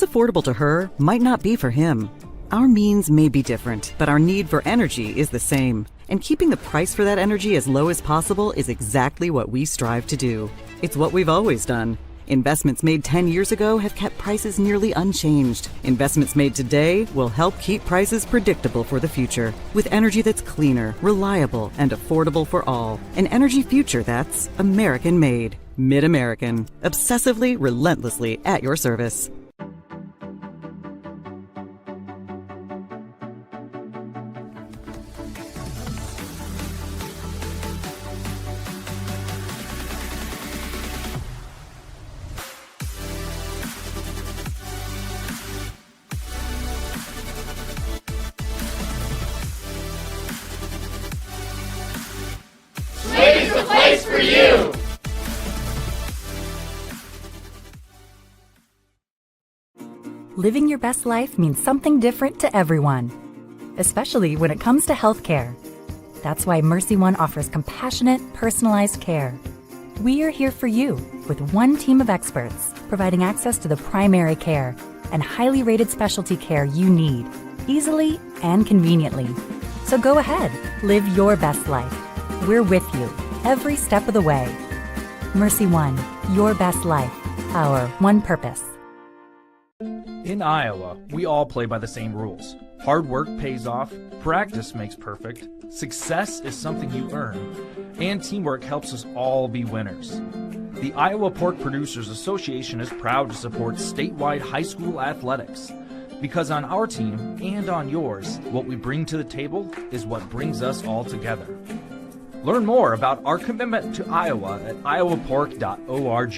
affordable to her might not be for him. Our means may be different, but our need for energy is the same. And keeping the price for that energy as low as possible is exactly what we strive to do. It's what we've always done. Investments made 10 years ago have kept prices nearly unchanged. Investments made today will help keep prices predictable for the future, with energy that's cleaner, reliable, and affordable for all. An energy future that's American-made. Mid-American. Obsessively, relentlessly at your service. Slade's the place for you! Living your best life means something different to everyone, especially when it comes to healthcare. That's why Mercy One offers compassionate, personalized care. We are here for you with one team of experts providing access to the primary care and highly rated specialty care you need, easily and conveniently. So go ahead, live your best life. We're with you every step of the way. Mercy One, your best life, our one purpose. In Iowa, we all play by the same rules. Hard work pays off, practice makes perfect, success is something you earn, and teamwork helps us all be winners. The Iowa Pork Producers Association is proud to support statewide high school athletics. Because on our team and on yours, what we bring to the table is what brings us all together. Learn more about our commitment to Iowa at iowapork.org.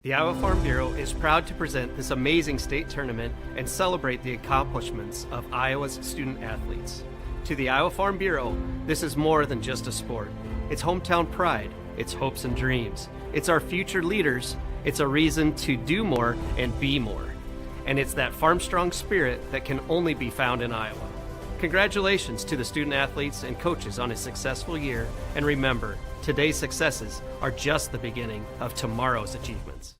The Iowa Farm Bureau is proud to present this amazing state tournament and celebrate the accomplishments of Iowa's student athletes. To the Iowa Farm Bureau, this is more than just a sport. It's hometown pride, it's hopes and dreams, it's our future leaders, it's a reason to do more and be more. And it's that farm-strong spirit that can only be found in Iowa. Congratulations to the student athletes and coaches on a successful year, and remember, today's successes are just the beginning of tomorrow's achievements.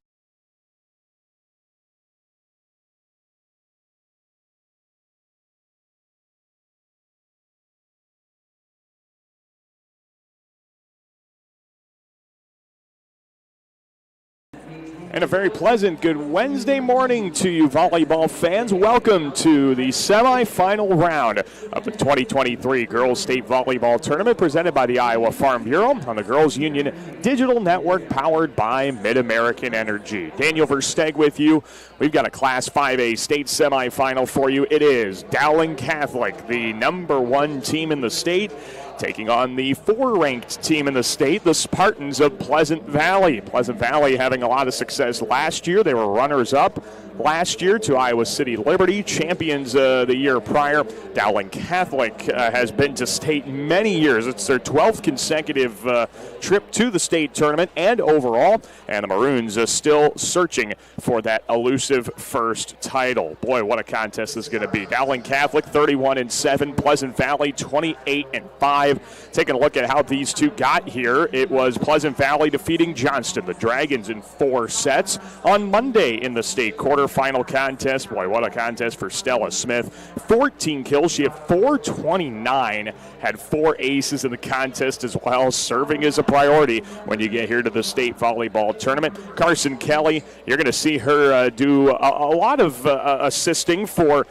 And a very pleasant good Wednesday morning to you, volleyball fans. Welcome to the semifinal round of the 2023 Girls State Volleyball Tournament presented by the Iowa Farm Bureau on the Girls Union Digital Network powered by Mid-American Energy. Daniel Versteg with you. We've got a Class 5A state semifinal for you. It is Dowling Catholic, the #1 team in the state, taking on the 4-ranked team in the state, the Spartans of Pleasant Valley. Pleasant Valley having a lot of success last year. They were runners-up last year to Iowa City Liberty, champions the year prior. Dowling Catholic has been to state many years. It's their 12th consecutive trip to the state tournament and overall, and the Maroons are still searching for that elusive first title. Boy, what a contest this is going to be. Dowling Catholic 31-7, Pleasant Valley 28-5. Taking a look at how these two got here, it was Pleasant Valley defeating Johnston, the Dragons, in 4 sets on Monday in the state quarterfinal contest. Boy, what a contest for Stella Smith. 14 kills. She had 429, had 4 aces in the contest as well. Serving is a priority when you get here to the state volleyball tournament. Carson Kelly, you're going to see her do a lot of assisting for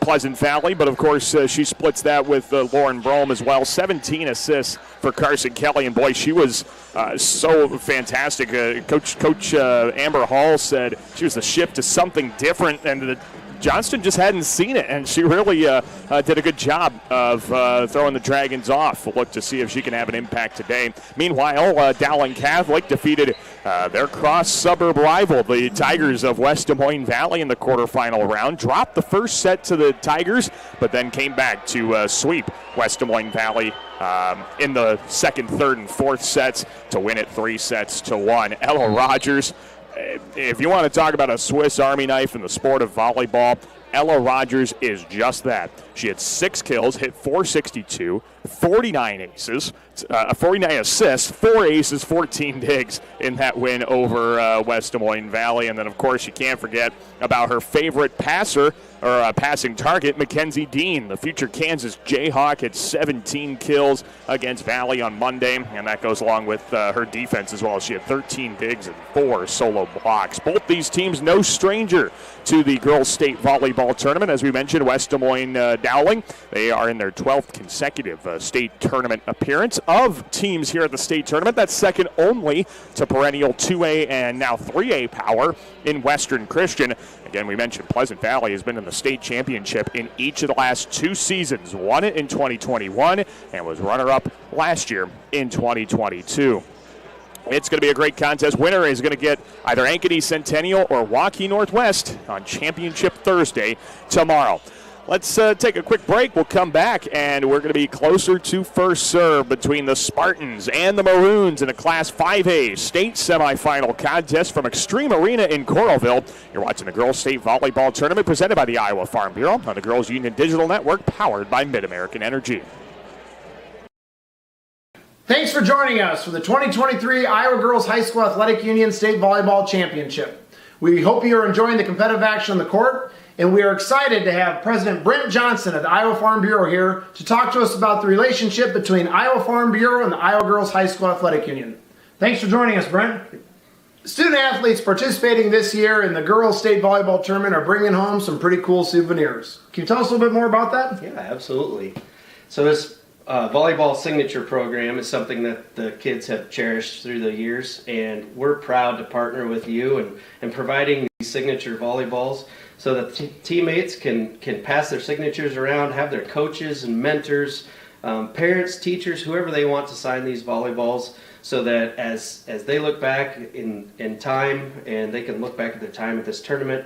Pleasant Valley, but of course she splits that with Lauren Brome as well. 17 assists for Carson Kelly, and boy, she was so fantastic. Coach Amber Hall said she was the shift to something different, and Johnston just hadn't seen it, and she really did a good job of throwing the Dragons off. We'll look to see if she can have an impact today. Meanwhile, Dowling Catholic defeated their cross-suburb rival, the Tigers of West Des Moines Valley, in the quarterfinal round. Dropped the first set to the Tigers, but then came back to sweep West Des Moines Valley in the second, third, and fourth sets to win it 3-1. Ella Rogers, if you want to talk about a Swiss Army knife in the sport of volleyball, Ella Rogers is just that. She had 6 kills, hit .462, 49 aces, 49 assists, 4 aces, 14 digs in that win over West Des Moines Valley. And then, of course, you can't forget about her favorite passer, or passing target, Mackenzie Dean. The future Kansas Jayhawk had 17 kills against Valley on Monday, and that goes along with her defense as well. She had 13 digs and 4 solo blocks. Both these teams no stranger to the girls' state volleyball tournament. As we mentioned, West Des Moines Dowling, they are in their 12th consecutive state tournament appearance of teams here at the state tournament. That's second only to perennial 2A and now 3A power in Western Christian. Again, we mentioned Pleasant Valley has been in the state championship in each of the last 2 seasons. Won it in 2021 and was runner-up last year in 2022. It's going to be a great contest. Winner is going to get either Ankeny Centennial or Waukee Northwest on Championship Thursday tomorrow. Let's take a quick break. We'll come back, and we're going to be closer to first serve between the Spartans and the Maroons in a Class 5A state semifinal contest from Extreme Arena in Coralville. You're watching the Girls State Volleyball Tournament presented by the Iowa Farm Bureau on the Girls Union Digital Network, powered by Mid-American Energy. Thanks for joining us for the 2023 Iowa Girls High School Athletic Union State Volleyball Championship. We hope you are enjoying the competitive action on the court, and we are excited to have President Brent Johnson of the Iowa Farm Bureau here to talk to us about the relationship between Iowa Farm Bureau and the Iowa Girls High School Athletic Union. Thanks for joining us, Brent. Student athletes participating this year in the Girls State Volleyball Tournament are bringing home some pretty cool souvenirs. Can you tell us a little bit more about that? Yeah, absolutely. So this volleyball signature program is something that the kids have cherished through the years, and we're proud to partner with you and providing these signature volleyballs so that teammates can pass their signatures around, have their coaches and mentors, parents, teachers, whoever they want to sign these volleyballs, so that as they look back in time, and they can look back at their time at this tournament,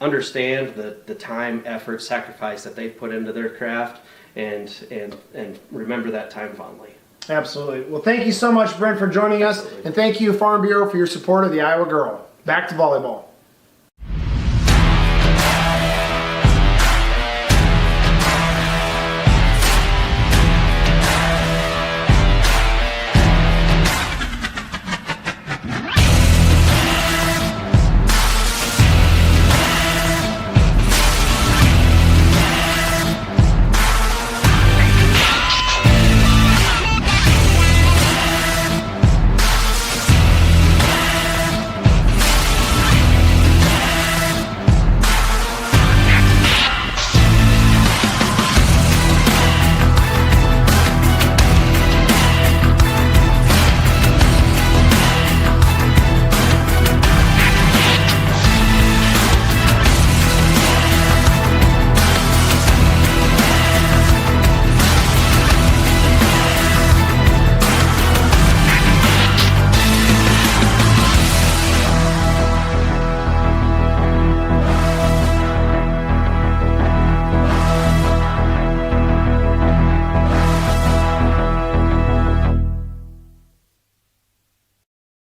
understand the time, effort, sacrifice that they've put into their craft, and remember that time fondly. Absolutely. Well, thank you so much, Brent, for joining us, and thank you, Farm Bureau, for your support of the Iowa Girl. Back to volleyball.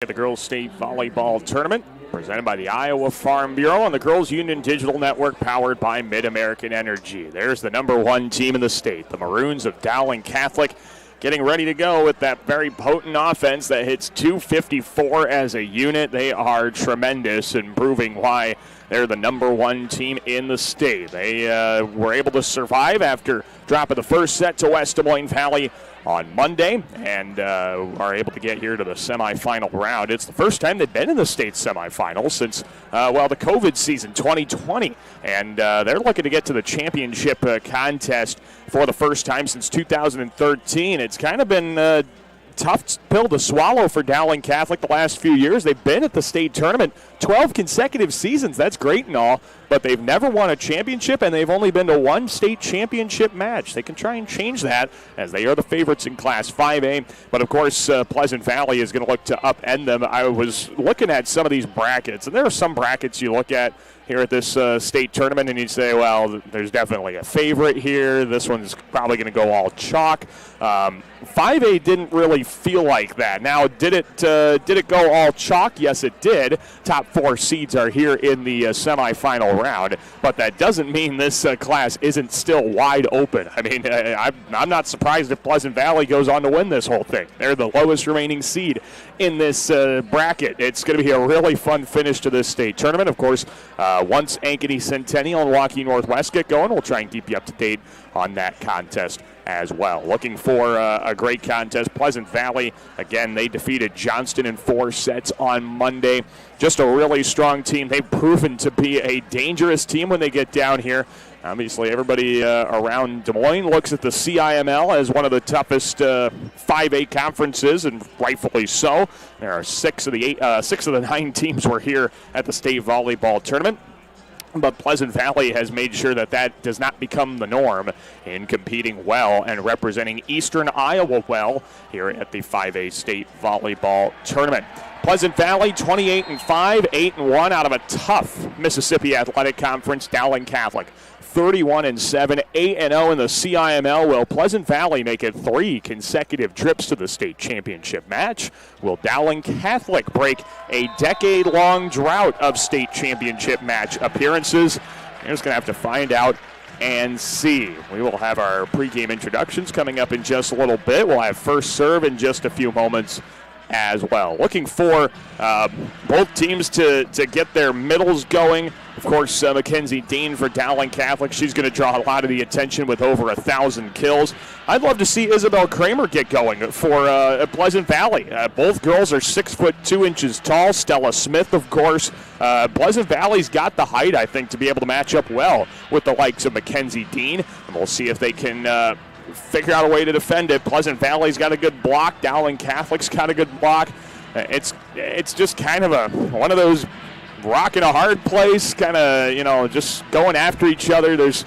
The Girls State Volleyball Tournament presented by the Iowa Farm Bureau on the Girls Union Digital Network, powered by Mid-American Energy. There's the #1 team in the state, the Maroons of Dowling Catholic, getting ready to go with that very potent offense that hits .254 as a unit. They are tremendous and proving why they're the #1 team in the state. They were able to survive after dropping the first set to West Des Moines Valley on Monday and are able to get here to the semifinal round. It's the first time they've been in the state semifinals since, the COVID season 2020. And they're looking to get to the championship contest for the first time since 2013. It's kind of been tough pill to swallow for Dowling Catholic the last few years. They've been at the state tournament 12 consecutive seasons. That's great and all, but they've never won a championship, and they've only been to one state championship match. They can try and change that, as they are the favorites in Class 5A. But, of course, Pleasant Valley is going to look to upend them. I was looking at some of these brackets, and there are some brackets you look at here at this state tournament, and you'd say, well, there's definitely a favorite here. This one's probably going to go all chalk. 5A didn't really feel like that. Now, did it go all chalk? Yes, it did. Top 4 seeds are here in the semifinal round, but that doesn't mean this class isn't still wide open. I mean, I'm not surprised if Pleasant Valley goes on to win this whole thing. They're the lowest remaining seed in this bracket. It's going to be a really fun finish to this state tournament. Of course, once Ankeny Centennial and Waukee Northwest get going, we'll try and keep you up to date on that contest as well. Looking for a great contest. Pleasant Valley, again, they defeated Johnston in 4 sets on Monday. Just a really strong team. They've proven to be a dangerous team when they get down here. Obviously, everybody around Des Moines looks at the CIML as one of the toughest 5A conferences, and rightfully so. There are 6 of the 9 teams were here at the state volleyball tournament. But Pleasant Valley has made sure that that does not become the norm in competing well and representing Eastern Iowa well here at the 5A state volleyball tournament. Pleasant Valley 28-5, 8-1 out of a tough Mississippi Athletic Conference. Dowling Catholic 31-7, 8-0 in the CIML. Will Pleasant Valley make it 3 consecutive trips to the state championship match? Will Dowling Catholic break a decade-long drought of state championship match appearances? You're just going to have to find out and see. We will have our pregame introductions coming up in just a little bit. We'll have first serve in just a few moments as well. Looking for both teams to get their middles going. Of course, Mackenzie Dean for Dowling Catholic. She's going to draw a lot of the attention with over 1,000 kills. I'd love to see Isabel Kramer get going for Pleasant Valley. Both girls are 6 foot 2 inches tall. Stella Smith, of course. Pleasant Valley's got the height, I think, to be able to match up well with the likes of Mackenzie Dean. And we'll see if they can figure out a way to defend it. Pleasant Valley's got a good block. Dowling Catholic's got a good block. It's just kind of one of those rock in a hard place, kind of, just going after each other. There's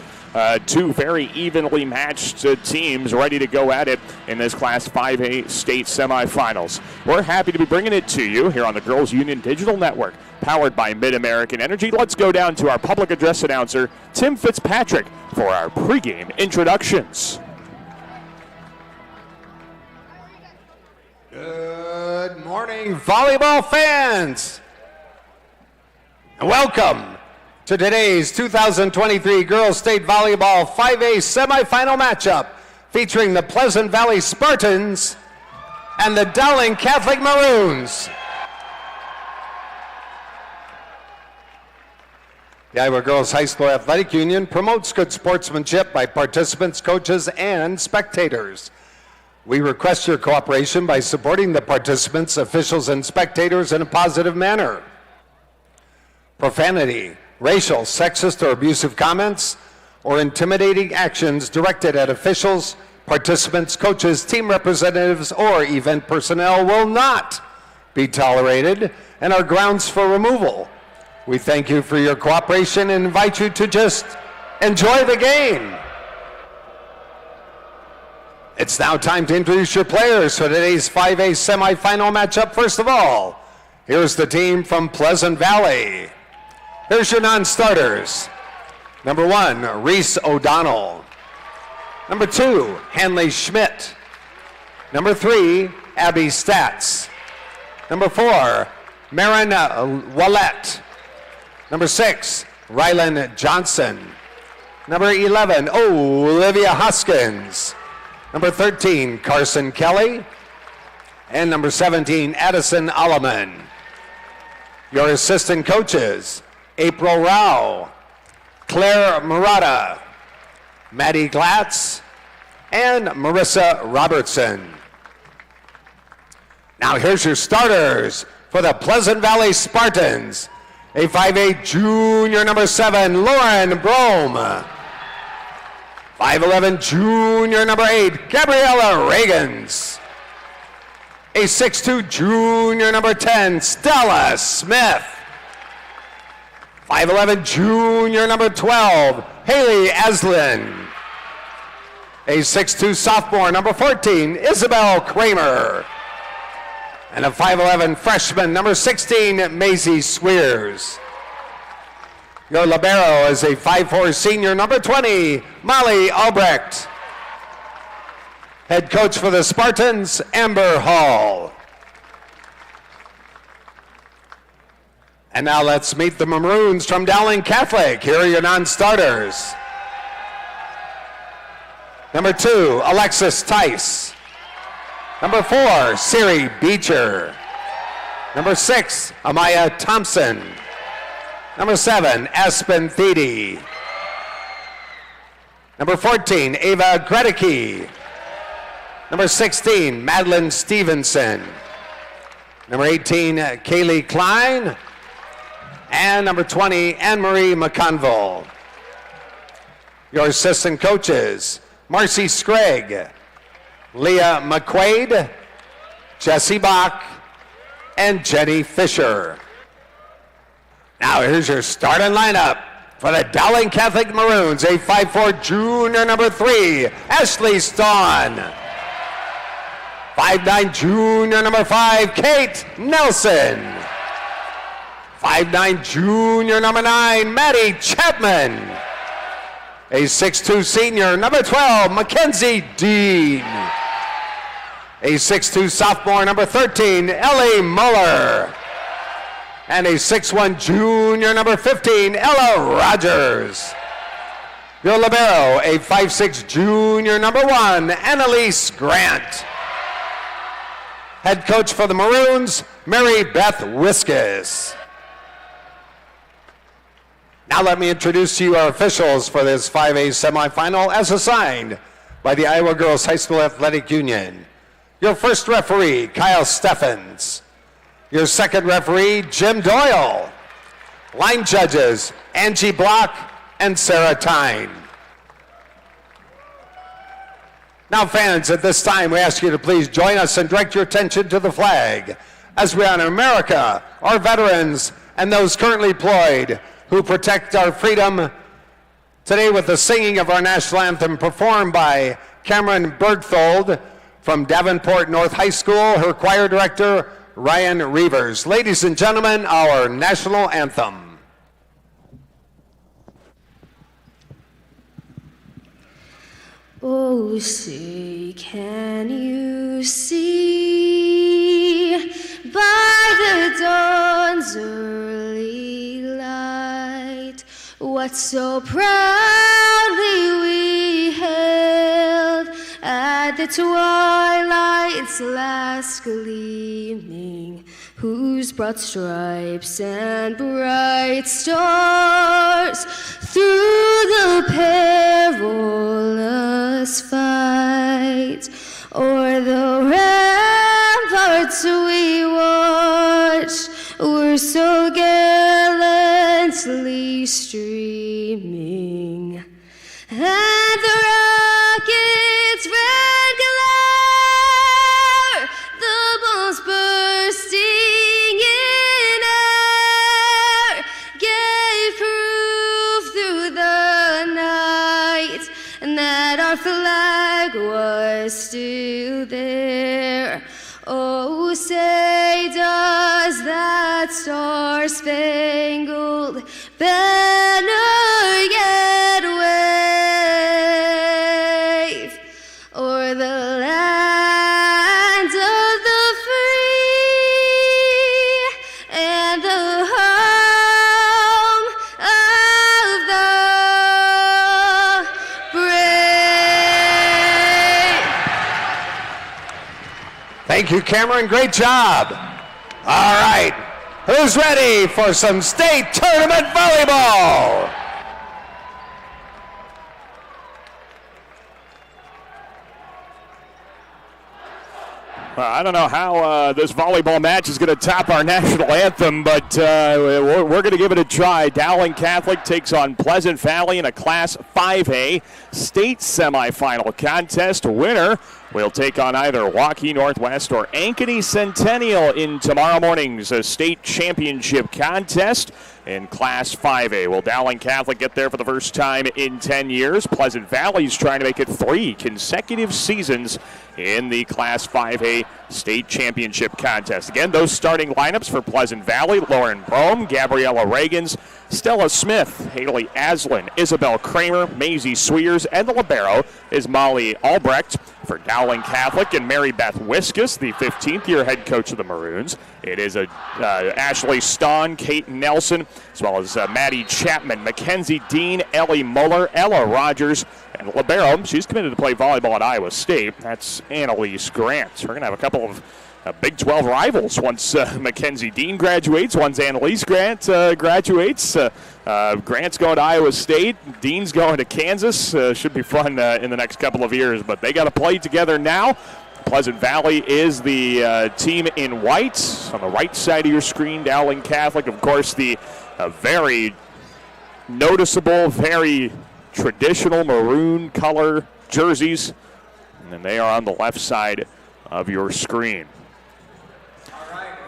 2 very evenly matched teams ready to go at it in this Class 5A state semifinals. We're happy to be bringing it to you here on the Girls Union Digital Network, powered by Mid-American Energy. Let's go down to our public address announcer, Tim Fitzpatrick, for our pregame introductions. Good morning, volleyball fans, and welcome to today's 2023 Girls State Volleyball 5A semifinal matchup featuring the Pleasant Valley Spartans and the Dowling Catholic Maroons. The Iowa Girls High School Athletic Union promotes good sportsmanship by participants, coaches, and spectators. We request your cooperation by supporting the participants, officials, and spectators in a positive manner. Profanity, racial, sexist, or abusive comments, or intimidating actions directed at officials, participants, coaches, team representatives, or event personnel will not be tolerated and are grounds for removal. We thank you for your cooperation and invite you to just enjoy the game. It's now time to introduce your players for today's 5A semifinal matchup. First of all, here's the team from Pleasant Valley. Here's your non-starters. Number 1, Reese O'Donnell. Number 2, Hanley Schmidt. Number 3, Abby Statz. Number 4, Marin Wallette. Number 6, Rylan Johnson. Number 11, Olivia Hoskins. Number 13, Carson Kelly. And number 17, Addison Alleman. Your assistant coaches, April Rao, Claire Murata, Maddie Glatz, and Marissa Robertson. Now here's your starters for the Pleasant Valley Spartans. A 5A junior number 7, Lauren Brome. 5'11" junior number 8, Gabriella Reagans. A 6'2" junior number 10, Stella Smith. 5'11" junior number 12, Haley Aslin. A 6'2" sophomore number 14, Isabel Kramer. And a 5'11" freshman number 16, Maisie Swears. Your libero is a 5'4" senior number 20, Molly Albrecht. Head coach for the Spartans, Amber Hall. And now let's meet the Maroons from Dowling Catholic. Here are your non-starters. Number 2, Alexis Tice. Number 4, Siri Beecher. Number 6, Amaya Thompson. Number 7, Aspen Thede. Number 14, Ava Gredicke. Number 16, Madeline Stevenson. Number 18, Kaylee Klein. And number 20, Anne-Marie McConville. Your assistant coaches, Marcy Scragg, Leah McQuaid, Jessie Bach, and Jenny Fisher. Now here's your starting lineup for the Dowling Catholic Maroons. A 5'4" junior number 3, Ashley Stawn. 5'9" junior number 5, Kate Nelson. 5'9" junior number 9, Maddie Chapman. A 6'2" senior number 12, Mackenzie Dean. A 6'2" sophomore number 13, Ellie Muller. And a 6'1" junior number 15, Ella Rogers. Your libero, a 5'6" junior number 1, Annalise Grant. Head coach for the Maroons, Mary Beth Wiskus. Now let me introduce to you our officials for this 5A semifinal as assigned by the Iowa Girls High School Athletic Union. Your first referee, Kyle Steffens. Your second referee, Jim Doyle. Line judges, Angie Block and Sarah Tyne. Now fans, at this time we ask you to please join us and direct your attention to the flag as we honor America, our veterans, and those currently employed who protect our freedom. Today with the singing of our national anthem performed by Cameron Bergthold from Davenport North High School, her choir director, Ryan Reavers. Ladies and gentlemen, our national anthem. Oh, say, can you see by the dawn's early light what so proudly we hailed at the twilight's last gleaming, whose broad stripes and bright stars through the perilous fight o'er the ramparts we watched were so gallantly streaming, and the rocket's red glare, the bombs bursting in air, gave proof through the night that our flag was still there. Oh, say, does that star-spangled banner yet wave o'er the land of the free and the home of the brave? Thank you, Cameron. Great job. All right. Who's ready for some state tournament volleyball? I don't know how this volleyball match is going to top our national anthem, but we're going to give it a try. Dowling Catholic takes on Pleasant Valley in a Class 5A state semifinal contest. Winner will take on either Waukee Northwest or Ankeny Centennial in tomorrow morning's state championship contest in Class 5A. Will Dowling Catholic get there for the first time in 10 years? Pleasant Valley's trying to make it 3 consecutive seasons in the Class 5A state championship contest. Again, those starting lineups for Pleasant Valley: Lauren Bohm, Gabriella Reagans, Stella Smith, Haley Aslin, Isabel Kramer, Maisie Sweers, and the libero is Molly Albrecht. For Dowling Catholic and Mary Beth Wiskus, the 15th-year head coach of the Maroons, it is Ashley Stahn, Kate Nelson, as well as Maddie Chapman, Mackenzie Dean, Ellie Muller, Ella Rogers, and libero. She's committed to play volleyball at Iowa State. That's Annalise Grant. We're going to have a couple of Big 12 rivals once Mackenzie Dean graduates, once Annalise Grant graduates. Grant's going to Iowa State, Dean's going to Kansas. Should be fun in the next couple of years, but they got to play together now. Pleasant Valley is the team in white. On the right side of your screen, Dowling Catholic, of course, the very noticeable, very traditional maroon color jerseys. And then they are on the left side of your screen.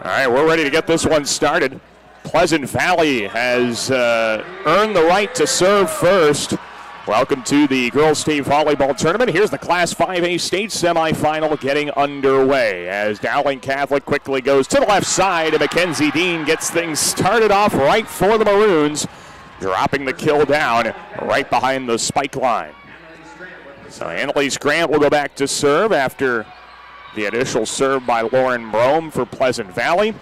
All right, we're ready to get this one started. Pleasant Valley has earned the right to serve first. Welcome to the Girls State Volleyball Tournament. Here's the Class 5A State Semifinal getting underway as Dowling Catholic quickly goes to the left side, and Mackenzie Dean gets things started off right for the Maroons, dropping the kill down right behind the spike line. So Annalise Grant will go back to serve after the initial serve by Lauren Brome for Pleasant Valley.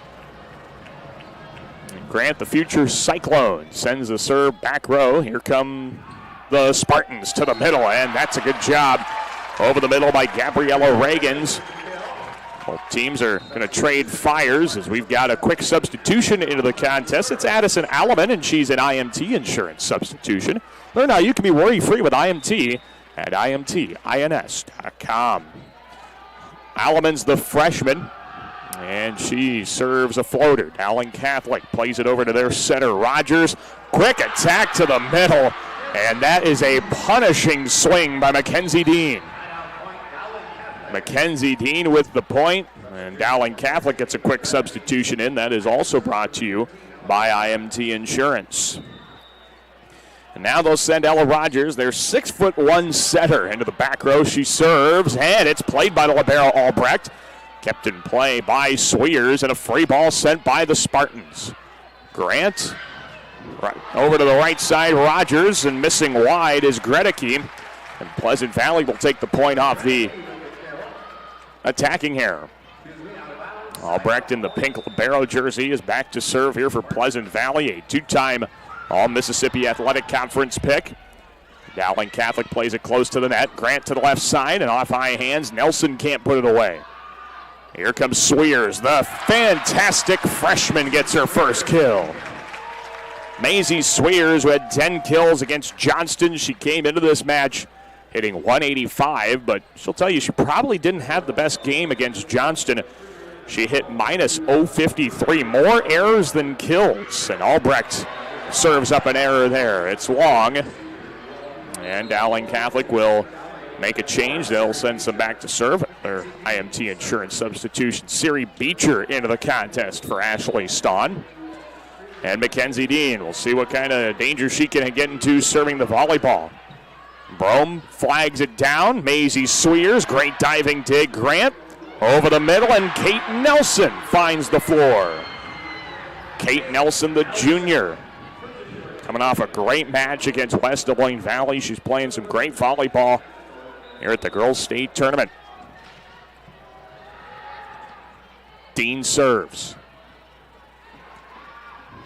Grant, the future Cyclone, sends the serve back row. Here come the Spartans to the middle, and that's a good job over the middle by Gabriella Reagans. Both teams are going to trade fires as we've got a quick substitution into the contest. It's Addison Alleman, and she's an IMT insurance substitution. Learn how you can be worry-free with IMT at imtins.com. Alleman's the freshman, and she serves a floater. Dowling Catholic plays it over to their center, Rogers. Quick attack to the middle, and that is a punishing swing by Mackenzie Dean. Mackenzie Dean with the point, and Dowling Catholic gets a quick substitution in. That is also brought to you by IMT Insurance. And now they'll send Ella Rogers, their 6'1" setter, into the back row. She serves, and it's played by the libero Albrecht. Kept in play by Sweers, and a free ball sent by the Spartans. Grant, right over to the right side, Rogers, and missing wide is Gredicke. And Pleasant Valley will take the point off the attacking hair. Albrecht in the pink libero jersey is back to serve here for Pleasant Valley, a two-time All-Mississippi Athletic Conference pick. Dowling Catholic plays it close to the net. Grant to the left side and off high hands. Nelson can't put it away. Here comes Sweers. The fantastic freshman gets her first kill. Maisie Sweers, who had 10 kills against Johnston. She came into this match hitting 185, but she'll tell you she probably didn't have the best game against Johnston. She hit minus 053, more errors than kills, and Albrecht serves up an error there. It's long, and Dowling Catholic will make a change. They'll send some back to serve. Their IMT insurance substitution, Siri Beecher, into the contest for Ashley Stahn. And Mackenzie Dean, we'll see what kind of danger she can get into serving the volleyball. Brome flags it down. Maisie Sweers, great diving dig. Grant over the middle, and Kate Nelson finds the floor. Kate Nelson, the junior, coming off a great match against West Des Moines Valley. She's playing some great volleyball here at the Girls State Tournament. Dean serves.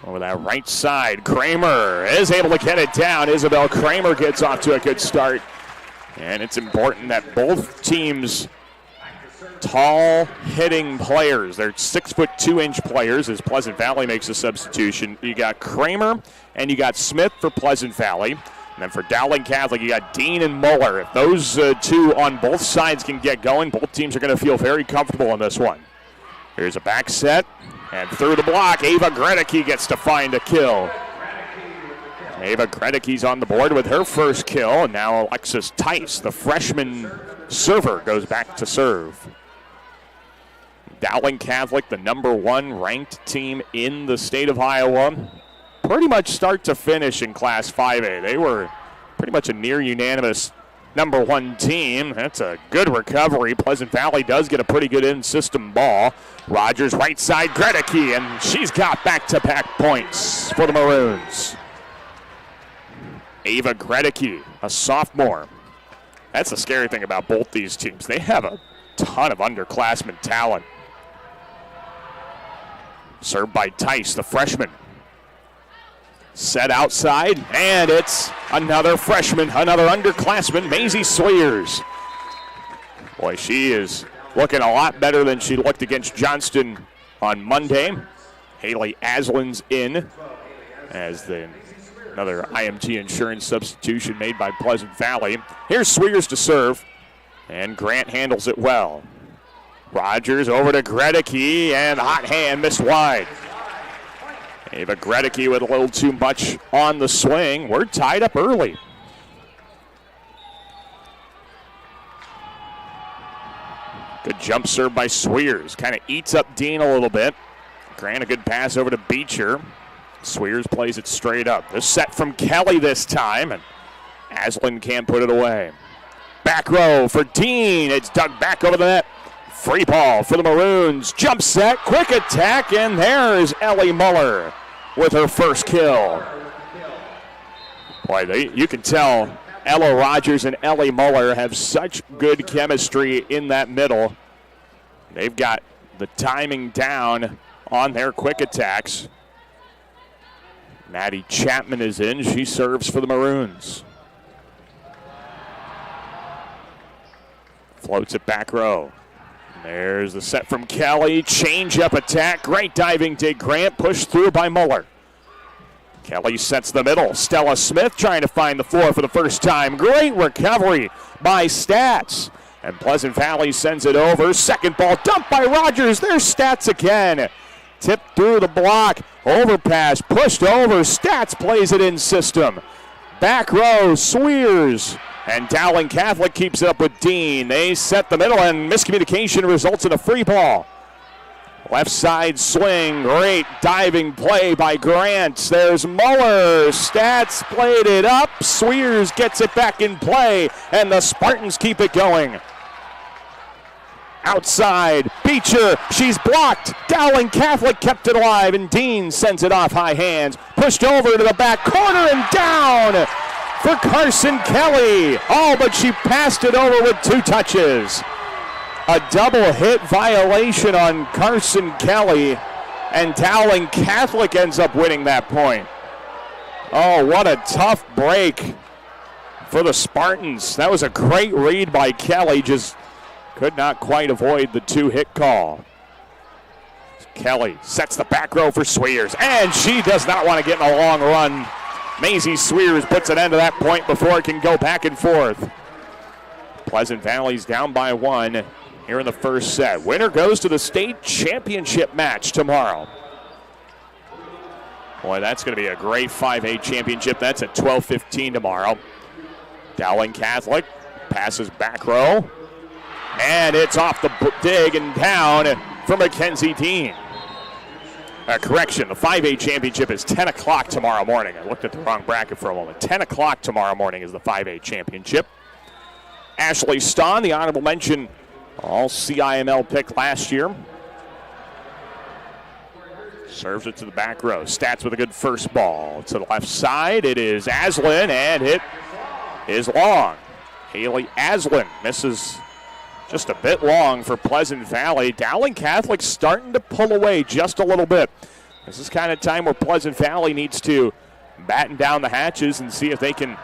Over that right side, Kramer is able to get it down. Isabel Kramer gets off to a good start. And it's important that both teams' tall hitting players, they're 6'2" players as Pleasant Valley makes a substitution. You got Kramer and you got Smith for Pleasant Valley. And then for Dowling Catholic, you got Dean and Muller. If those two on both sides can get going, both teams are going to feel very comfortable in this one. Here's a back set, and through the block, Ava Gredicke gets to find a kill. Ava Gredicke's on the board with her first kill, and now Alexis Tice, the freshman server, goes back to serve. Dowling Catholic, the #1 ranked team in the state of Iowa, pretty much start to finish in Class 5A. They were pretty much a near unanimous #1 team. That's a good recovery. Pleasant Valley does get a pretty good in-system ball. Rogers right side, Gredicke, and she's got back-to-back points for the Maroons. Ava Gredicke, a sophomore. That's the scary thing about both these teams. They have a ton of underclassmen talent. Served by Tice, the freshman. Set outside, and it's another freshman, another underclassman, Maisie Sweers. Boy, she is looking a lot better than she looked against Johnston on Monday. Haley Aslan's in as another IMT insurance substitution made by Pleasant Valley. Here's Sweers to serve, and Grant handles it well. Rogers over to Gredicke, and hot hand missed wide. Ava Gredicke with a little too much on the swing. We're tied up early. Good jump serve by Sweers. Kind of eats up Dean a little bit. Grant a good pass over to Beecher. Sweers plays it straight up. The set from Kelly this time, and Aslan can't put it away. Back row for Dean. It's dug back over the net. Free ball for the Maroons. Jump set, quick attack, and there's Ellie Muller with her first kill. Boy, you can tell Ella Rogers and Ellie Muller have such good chemistry in that middle. They've got the timing down on their quick attacks. Maddie Chapman is in. She serves for the Maroons. Floats it back row. There's the set from Kelly. Change-up attack. Great diving dig. Grant pushed through by Muller. Kelly sets the middle. Stella Smith trying to find the floor for the first time. Great recovery by Stats. And Pleasant Valley sends it over. Second ball dumped by Rogers. There's Stats again. Tipped through the block. Overpass. Pushed over. Stats plays it in system. Back row. Sweers. And Dowling Catholic keeps it up with Dean. They set the middle, and miscommunication results in a free ball. Left side swing. Great diving play by Grant. There's Muller. Stats played it up. Sweers gets it back in play, and the Spartans keep it going. Outside. Beecher. She's blocked. Dowling Catholic kept it alive, and Dean sends it off high hands. Pushed over to the back corner and down for Carson Kelly. Oh, but she passed it over with 2 touches. A double hit violation on Carson Kelly, and Dowling Catholic ends up winning that point. Oh, what a tough break for the Spartans. That was a great read by Kelly, just could not quite avoid the 2-hit call. Kelly sets the back row for Sweers, and she does not want to get in a long run. Maisie Sweers puts an end to that point before it can go back and forth. Pleasant Valley's down by 1 here in the first set. Winner goes to the state championship match tomorrow. Boy, that's going to be a great 5A championship. That's at 12:15 tomorrow. Dowling Catholic passes back row, and it's off the dig and down for Mackenzie Dean. Correction, the 5A championship is 10 o'clock tomorrow morning. I looked at the wrong bracket for a moment. 10 o'clock tomorrow morning is the 5A championship. Ashley Stahn, the honorable mention, all CIML pick last year. Serves it to the back row. Stats with a good first ball. To the left side, it is Aslan, and it is long. Haley Aslan misses just a bit long for Pleasant Valley. Dowling Catholic starting to pull away just a little bit. This is kind of time where Pleasant Valley needs to batten down the hatches and see if they can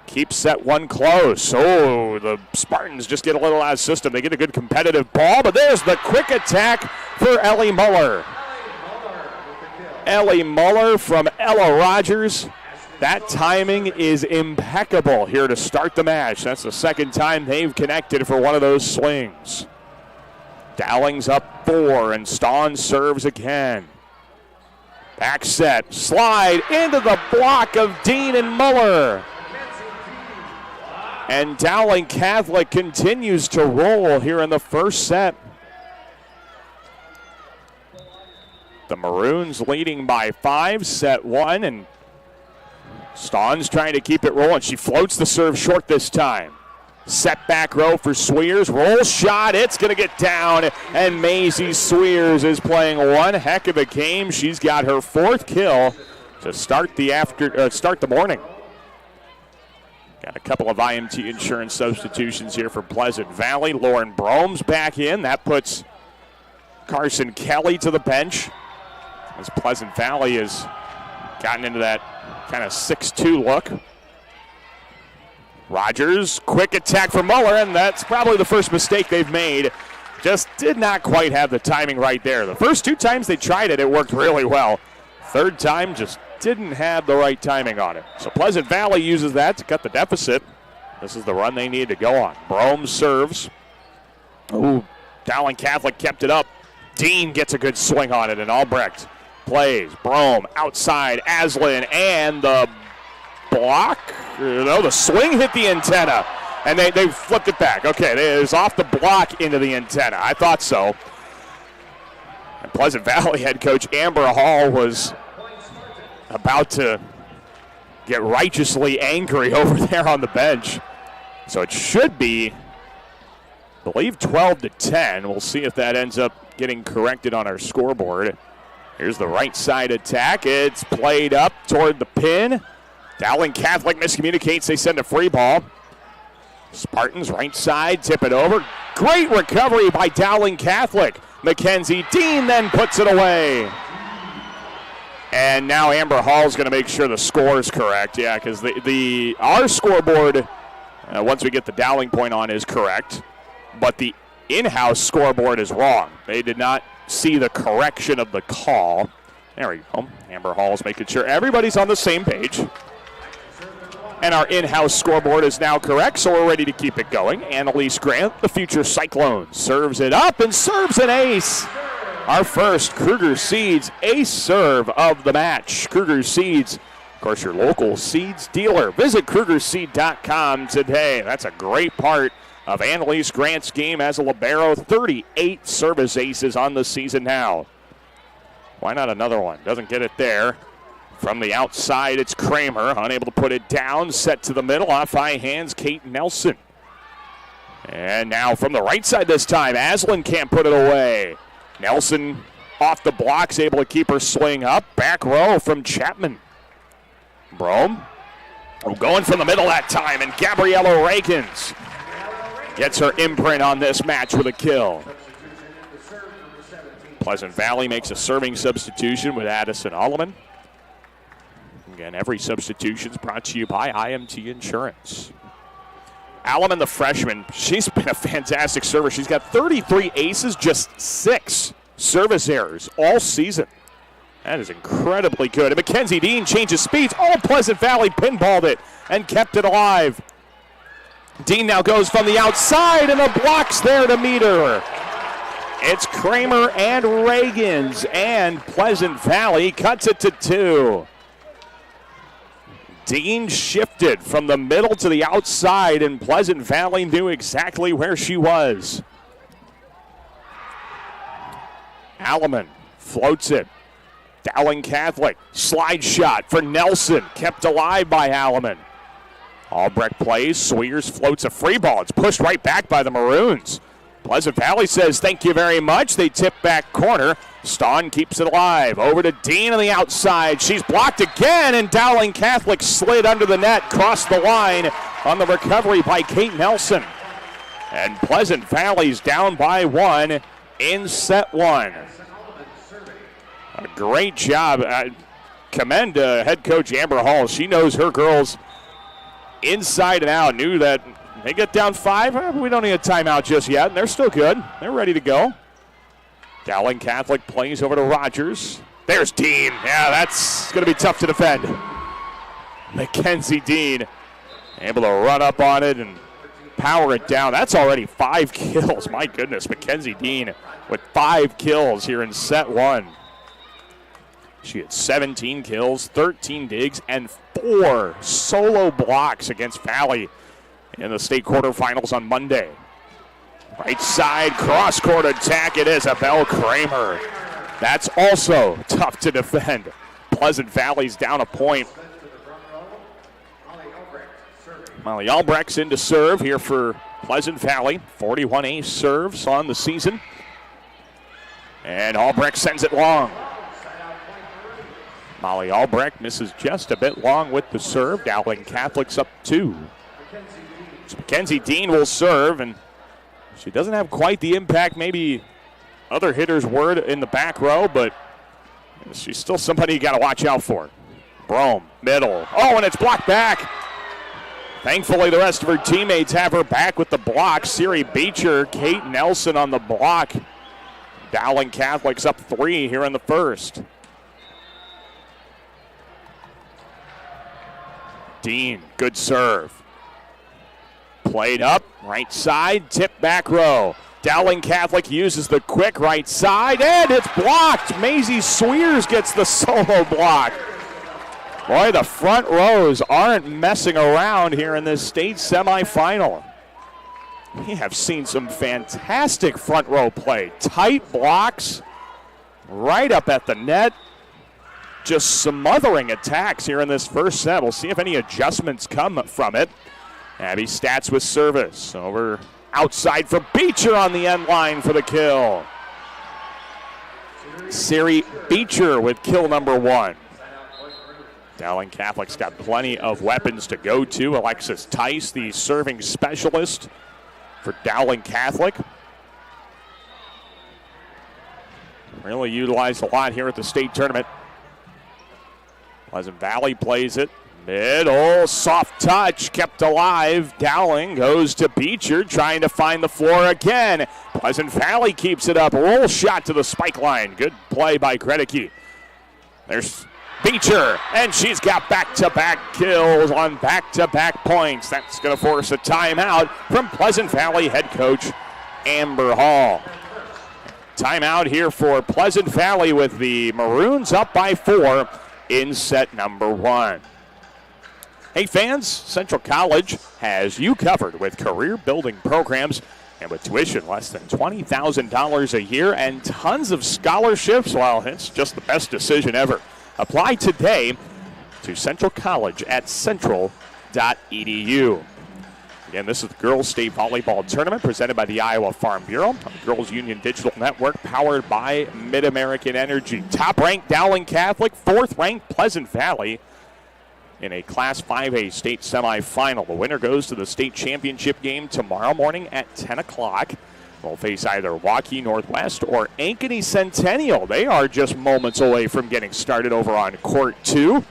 keep set 1 close. Oh, the Spartans just get a little out of system. They get a good competitive ball, but there's the quick attack for Ellie Muller. Ellie Muller from Ella Rogers. That timing is impeccable here to start the match. That's the second time they've connected for one of those swings. Dowling's up 4, and Stahn serves again. Back set, slide into the block of Dean and Muller. And Dowling Catholic continues to roll here in the first set. The Maroons leading by 5, set 1, and Stahn's trying to keep it rolling. She floats the serve short this time. Set back row for Sweers. Roll shot. It's going to get down. And Maisie Sweers is playing one heck of a game. She's got her 4th kill to start the morning. Got a couple of IMT insurance substitutions here for Pleasant Valley. Lauren Brome's back in. That puts Carson Kelly to the bench as Pleasant Valley has gotten into that kind of 6-2 look. Rogers, quick attack for Muller, and that's probably the first mistake they've made. Just did not quite have the timing right there. The first 2 times they tried it, it worked really well. Third time, just didn't have the right timing on it. So Pleasant Valley uses that to cut the deficit. This is the run they need to go on. Brome serves. Ooh, Dowling Catholic kept it up. Dean gets a good swing on it, and Albrecht plays. Brome outside, Aslan, and the block. No, the swing hit the antenna, and they flipped it back. Okay, it was off the block into the antenna. I thought so. And Pleasant Valley head coach Amber Hall was about to get righteously angry over there on the bench. So it should be, I believe, 12-10. We'll see if that ends up getting corrected on our scoreboard. Here's the right side attack. It's played up toward the pin. Dowling Catholic miscommunicates. They send a free ball. Spartans right side, tip it over. Great recovery by Dowling Catholic. Mackenzie Dean then puts it away. And now Amber Hall's going to make sure the score is correct. Yeah, because our scoreboard, once we get the Dowling point on, is correct. But the in-house scoreboard is wrong. They did not see the correction of the call. There we go. Amber Hall's making sure everybody's on the same page. And our in-house scoreboard is now correct, so we're ready to keep it going. Annalise Grant, the future Cyclone, serves it up and serves an ace. Our first Kruger Seeds ace serve of the match. Kruger Seeds, of course, your local seeds dealer. Visit KrugerSeed.com today. That's a great part of Annalise Grant's game as a libero. 38 service aces on the season now. Why not another one? Doesn't get it there. From the outside, it's Kramer, unable to put it down. Set to the middle, off high hands, Kate Nelson. And now from the right side this time, Aslan can't put it away. Nelson off the blocks, able to keep her swing up. Back row from Chapman. Brome going from the middle that time, and Gabriella Reagans gets her imprint on this match with a kill. Pleasant Valley makes a serving substitution with Addison Alleman. Again, every substitution is brought to you by IMT Insurance. Alleman, the freshman, she's been a fantastic server. She's got 33 aces, just 6 service errors all season. That is incredibly good. And Mackenzie Dean changes speeds. Oh, Pleasant Valley pinballed it and kept it alive. Dean now goes from the outside, and the block's there to meet her. It's Kramer and Reagans, and Pleasant Valley cuts it to 2. Dean shifted from the middle to the outside, and Pleasant Valley knew exactly where she was. Alleman floats it. Dowling Catholic, slide shot for Nelson, kept alive by Alleman. Albrecht plays, Sweers floats a free ball. It's pushed right back by the Maroons. Pleasant Valley says thank you very much. They tip back corner. Staun keeps it alive. Over to Dean on the outside. She's blocked again, and Dowling Catholic slid under the net, crossed the line on the recovery by Kate Nelson. And Pleasant Valley's down by 1 in set 1. A great job. Commend head coach Amber Hall. She knows her girls inside and out. Knew that they get down 5. We don't need a timeout just yet, and they're still good. They're ready to go. Dowling Catholic plays over to Rogers. There's Dean. Yeah, that's going to be tough to defend. Mackenzie Dean able to run up on it and power it down. That's already 5 kills. My goodness, Mackenzie Dean with 5 kills here in set 1. She had 17 kills, 13 digs, and 4 solo blocks against Valley in the state quarterfinals on Monday. Right side, cross-court attack. It is Isabel Kramer. That's also tough to defend. Pleasant Valley's down a point. Molly Albrecht's in to serve here for Pleasant Valley. 41 ace serves on the season. And Albrecht sends it long. Molly Albrecht misses just a bit long with the serve. Dowling Catholic's up 2. So Mackenzie Dean will serve, and she doesn't have quite the impact maybe other hitters were in the back row, but she's still somebody you got to watch out for. Brome, middle. Oh, and it's blocked back. Thankfully, the rest of her teammates have her back with the block. Siri Beecher, Kate Nelson on the block. Dowling Catholic's up 3 here in the first. Dean, good serve. Played up, right side, tip back row. Dowling Catholic uses the quick right side, and it's blocked. Maisie Sweers gets the solo block. Boy, the front rows aren't messing around here in this state semifinal. We have seen some fantastic front row play. Tight blocks, right up at the net. Just smothering attacks here in this first set. We'll see if any adjustments come from it. Abby Stats with service. Over outside for Beecher on the end line for the kill. Siri Beecher with kill number 1. Dowling Catholic's got plenty of weapons to go to. Alexis Tice, the serving specialist for Dowling Catholic. Really utilized a lot here at the state tournament. Pleasant Valley plays it. Middle, soft touch, kept alive. Dowling goes to Beecher, trying to find the floor again. Pleasant Valley keeps it up. Roll shot to the spike line. Good play by Kredeke. There's Beecher, and she's got back-to-back kills on back-to-back points. That's going to force a timeout from Pleasant Valley head coach Amber Hall. Timeout here for Pleasant Valley with the Maroons up by 4 in set number 1. Hey fans, Central College has you covered with career building programs and with tuition less than $20,000 a year and tons of scholarships. Well, it's just the best decision ever. Apply today to Central College at central.edu. Again, this is the Girls State Volleyball Tournament presented by the Iowa Farm Bureau on the Girls Union Digital Network, powered by Mid-American Energy. Top-ranked Dowling Catholic, 4th-ranked Pleasant Valley in a Class 5A state semifinal. The winner goes to the state championship game tomorrow morning at 10 o'clock. They'll face either Waukee Northwest or Ankeny Centennial. They are just moments away from getting started over on Court 2.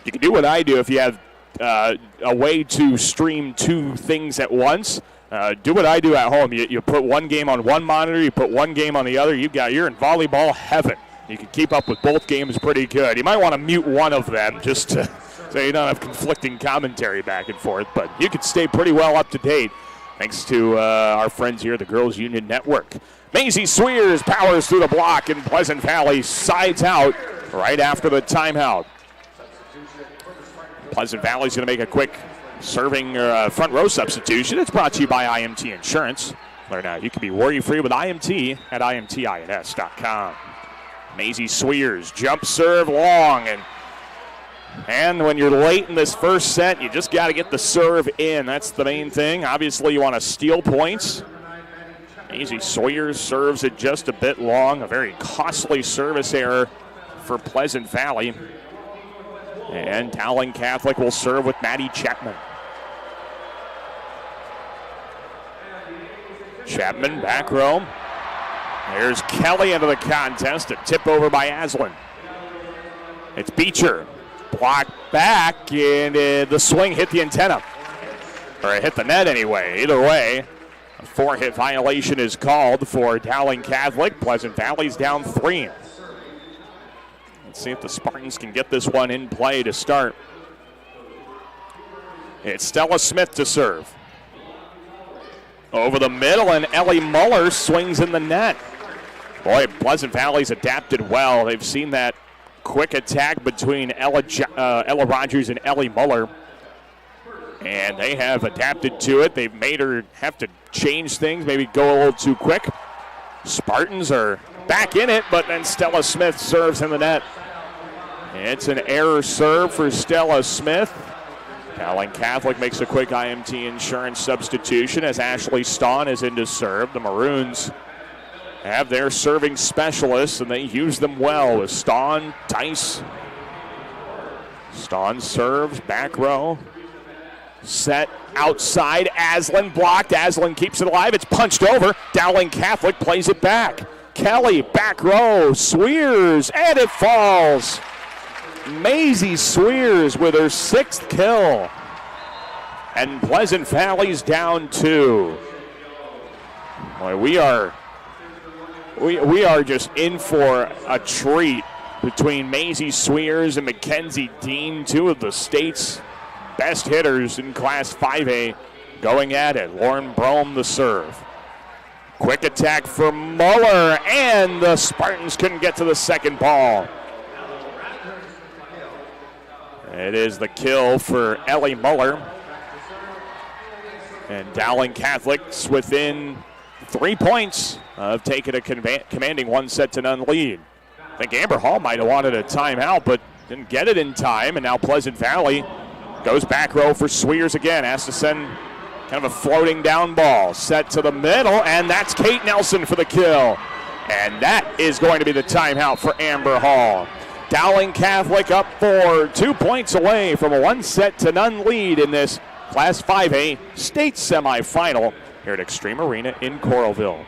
You can do what I do if you have a way to stream 2 things at once. Do what I do at home. You put one game on one monitor, you put one game on the other. You're in volleyball heaven. You can keep up with both games pretty good. You might want to mute one of them just to so you don't have conflicting commentary back and forth, but you can stay pretty well up to date thanks to our friends here at the Girls Union Network. Maisie Sweers powers through the block, and Pleasant Valley sides out right after the timeout. Pleasant Valley's going to make a quick serving front row substitution. It's brought to you by IMT Insurance. Learn how you can be worry-free with IMT at imtins.com. Maisie Sweers, jump serve long, and when you're late in this first set, you just got to get the serve in. That's the main thing. Obviously, you want to steal points. Maisie Sweers serves it just a bit long. A very costly service error for Pleasant Valley. And Dowling Catholic will serve with Maddie Chapman. Chapman, back row. There's Kelly into the contest. A tip over by Aslan. It's Beecher. Blocked back, and the swing hit the antenna. Or it hit the net anyway. Either way, a 4-hit violation is called for Dowling Catholic. Pleasant Valley's down 3. Let's see if the Spartans can get this one in play to start. It's Stella Smith to serve. Over the middle, and Ellie Muller swings in the net. Boy, Pleasant Valley's adapted well. They've seen that quick attack between Ella Rogers and Ellie Muller, and they have adapted to it. They've made her have to change things, maybe go a little too quick. Spartans are back in it, but then Stella Smith serves in the net. It's an error serve for Stella Smith. Dowling Catholic makes a quick IMT Insurance substitution as Ashley Stawn is in to serve. The Maroons have their serving specialists, and they use them well with Stawn, Tice. Stawn serves, back row. Set outside, Aslan blocked. Aslan keeps it alive. It's punched over. Dowling Catholic plays it back. Kelly, back row, Sweers, and it falls. Maisie Sweers with her 6th kill. And Pleasant Valley's down 2. Boy, we are just in for a treat between Maisie Sweers and Mackenzie Dean, 2 of the state's best hitters in Class 5A, going at it. Lauren Brome the serve. Quick attack for Muller, and the Spartans couldn't get to the second ball. It is the kill for Ellie Muller. And Dowling Catholic's within 3 points of taking a commanding 1-0 lead. I think Amber Hall might have wanted a timeout, but didn't get it in time, and now Pleasant Valley goes back row for Sweers again. Has to send kind of a floating down ball. Set to the middle, and that's Kate Nelson for the kill. And that is going to be the timeout for Amber Hall. Dowling Catholic up 4, 2 points away from a 1-0 lead in this Class 5A state semifinal here at Extreme Arena in Coralville.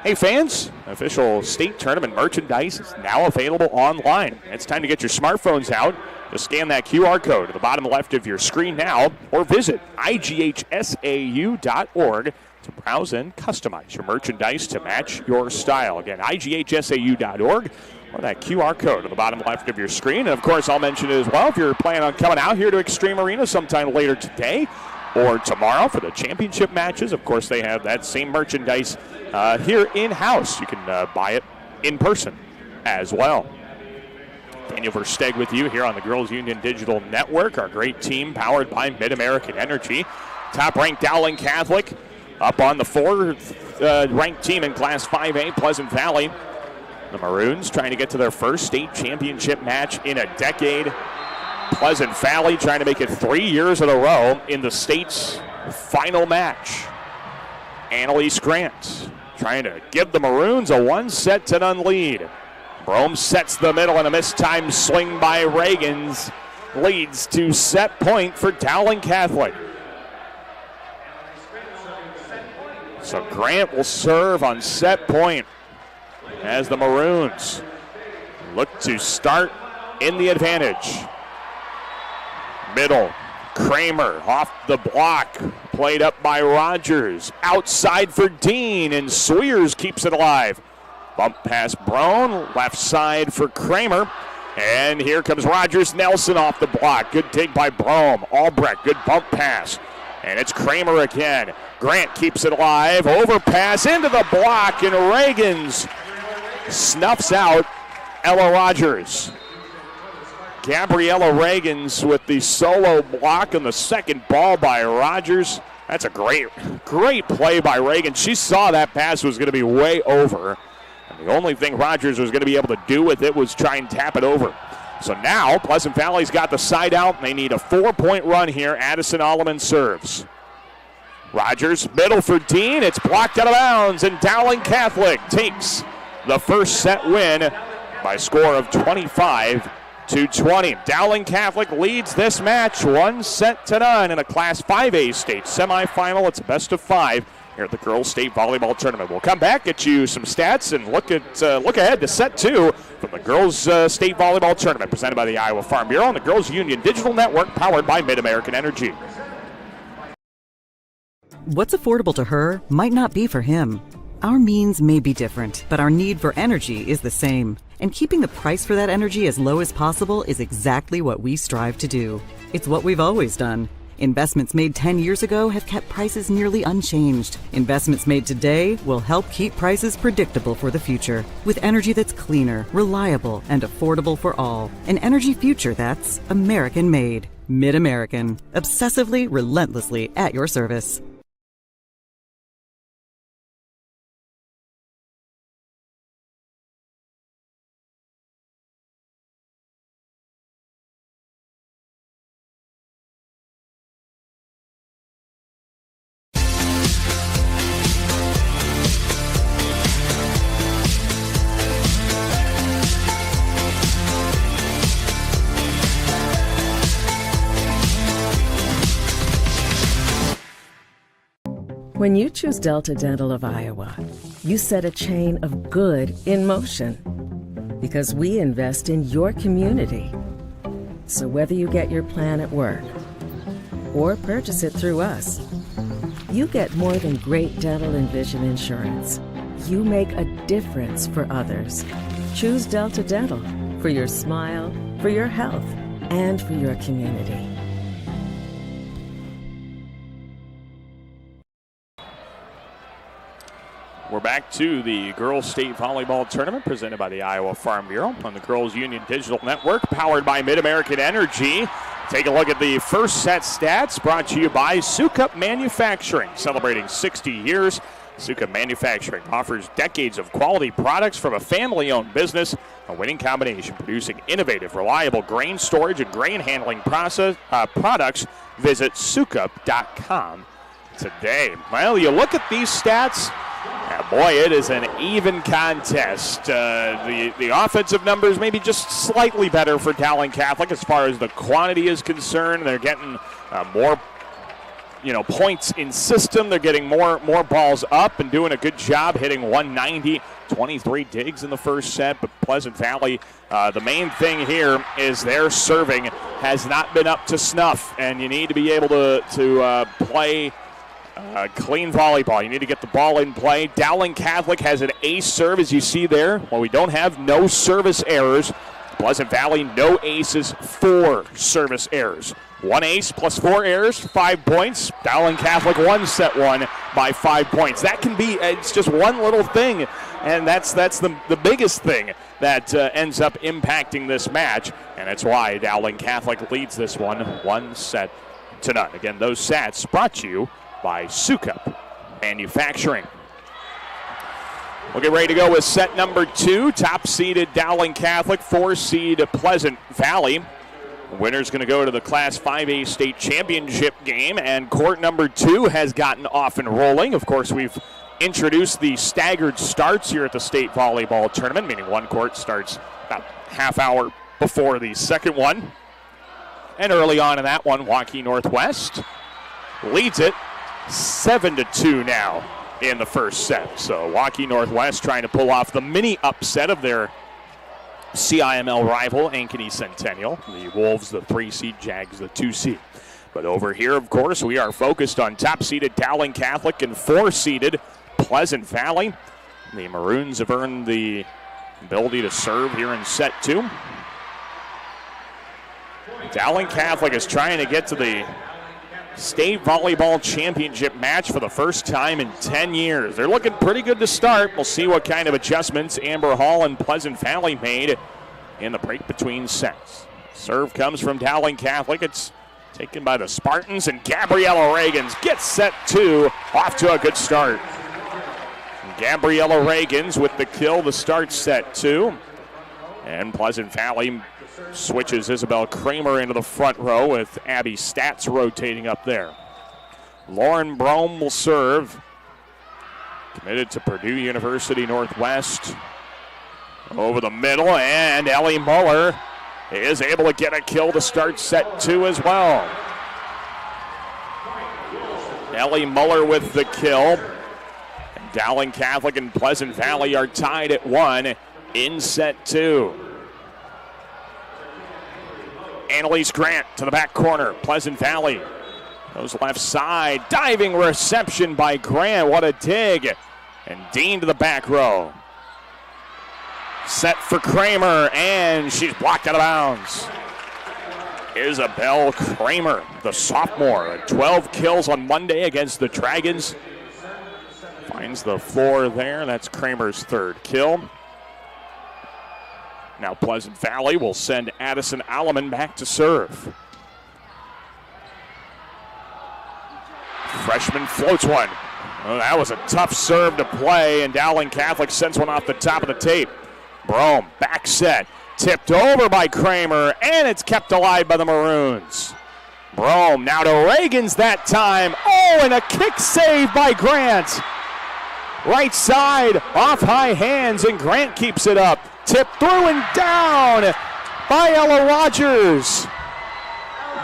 Hey fans, official state tournament merchandise is now available online. It's time to get your smartphones out. Just scan that QR code at the bottom left of your screen now, or visit IGHSAU.org to browse and customize your merchandise to match your style. Again, IGHSAU.org, or that QR code at the bottom left of your screen. And of course, I'll mention it as well if you're planning on coming out here to Extreme Arena sometime later today or tomorrow for the championship matches. Of course, they have that same merchandise here in-house. You can buy it in person as well. Daniel Versteg with you here on the Girls Union Digital Network, our great team powered by Mid-American Energy. Top-ranked Dowling Catholic up on the 4th ranked team in Class 5A, Pleasant Valley. The Maroons trying to get to their first state championship match in a decade. Pleasant Valley trying to make it 3 years in a row in the state's final match. Annalise Grant trying to give the Maroons a 1-0 lead. Brome sets the middle, and a mistimed swing by Reagans leads to set point for Dowling Catholic. So Grant will serve on set point as the Maroons look to start in the advantage. Middle, Kramer off the block, played up by Rogers. Outside for Dean, and Sweers keeps it alive. Bump pass Brown, left side for Kramer. And here comes Rogers Nelson off the block. Good dig by Brome. Albrecht, good bump pass. And it's Kramer again. Grant keeps it alive. Overpass into the block, and Reagans snuffs out Ella Rogers. Gabriella Reagans with the solo block on the second ball by Rogers. That's a great play by Reagans. She saw that pass was going to be way over. And the only thing Rogers was going to be able to do with it was try and tap it over. So now Pleasant Valley's got the side out, and they need a 4-point run here. Addison Alleman serves. Rogers, middle for Dean. It's blocked out of bounds, and Dowling Catholic takes the first set win by a score of 25-20. Dowling Catholic leads this match 1-0 in a Class 5A state semifinal. It's a best of 5 here at the Girls State Volleyball Tournament. We'll come back, get you some stats, and look ahead to set 2 from the Girls State Volleyball Tournament presented by the Iowa Farm Bureau and the Girls Union Digital Network powered by Mid-American Energy. What's affordable to her might not be for him. Our means may be different, but our need for energy is the same. And keeping the price for that energy as low as possible is exactly what we strive to do. It's what we've always done. Investments made 10 years ago have kept prices nearly unchanged. Investments made today will help keep prices predictable for the future. With energy that's cleaner, reliable, and affordable for all. An energy future that's American-made. Mid-American. Obsessively, relentlessly at your service. When you choose Delta Dental of Iowa, you set a chain of good in motion because we invest in your community. So whether you get your plan at work or purchase it through us, you get more than great dental and vision insurance. You make a difference for others. Choose Delta Dental for your smile, for your health, and for your community. We're back to the Girls State Volleyball Tournament presented by the Iowa Farm Bureau on the Girls Union Digital Network, powered by Mid-American Energy. Take a look at the first set stats brought to you by Sukup Manufacturing, celebrating 60 years. Sukup Manufacturing offers decades of quality products from a family-owned business, a winning combination producing innovative, reliable grain storage and grain handling products. Visit sukup.com today. Well, you look at these stats, boy, it is an even contest. The offensive numbers maybe just slightly better for Dowling Catholic as far as the quantity is concerned. They're getting more points in system. They're getting more balls up and doing a good job hitting 190, 23 digs in the first set. But Pleasant Valley, the main thing here is their serving has not been up to snuff, and you need to be able to play clean volleyball. You need to get the ball in play. Dowling Catholic has an ace serve, as you see there. Well, we don't have no service errors. Pleasant Valley, no aces, 4 service errors. 1 ace plus 4 errors, 5 points. Dowling Catholic won set 1 by 5 points. That can be, it's just one little thing, and that's the biggest thing that ends up impacting this match, and that's why Dowling Catholic leads this one set to none. Again, those stats brought to you by Sukup Manufacturing. We'll get ready to go with set number 2. Top-seeded Dowling Catholic, 4-seed Pleasant Valley. The winner's going to go to the Class 5A state championship game, and court number 2 has gotten off and rolling. Of course, we've introduced the staggered starts here at the state volleyball tournament, meaning one court starts about half hour before the second one. And early on in that one, Waukee Northwest leads it 7-2 now in the first set. So Waukee Northwest trying to pull off the mini upset of their CIML rival, Ankeny Centennial. The Wolves, the 3-seed, Jags, the 2-seed. But over here, of course, we are focused on top-seeded Dowling Catholic and 4-seeded Pleasant Valley. The Maroons have earned the ability to serve here in set 2. Dowling Catholic is trying to get to the state volleyball championship match for the first time in 10 years. They're looking pretty good to start. We'll see what kind of adjustments Amber Hall and Pleasant Valley made in the break between sets. Serve comes from Dowling Catholic. It's taken by the Spartans, and Gabriella Reagans gets set 2 off to a good start. Gabriella Reagans with the kill to start set 2. And Pleasant Valley switches Isabel Kramer into the front row with Abby Stats rotating up there. Lauren Brome will serve. Committed to Purdue University Northwest. Over the middle, and Ellie Muller is able to get a kill to start set 2 as well. Ellie Muller with the kill. And Dowling Catholic and Pleasant Valley are tied at 1 in set 2. Annalise Grant to the back corner. Pleasant Valley goes left side. Diving reception by Grant. What a dig. And Dean to the back row. Set for Kramer, and she's blocked out of bounds. Isabel Kramer, the sophomore, 12 kills on Monday against the Dragons. Finds the floor there. That's Kramer's 3rd kill. Now Pleasant Valley will send Addison Alleman back to serve. Freshman floats one. Oh, that was a tough serve to play, and Dowling Catholic sends one off the top of the tape. Brome, back set, tipped over by Kramer, and it's kept alive by the Maroons. Brome now to Reagans that time. Oh, and a kick save by Grant. Right side, off high hands, and Grant keeps it up. Tipped through and down by Ella Rogers.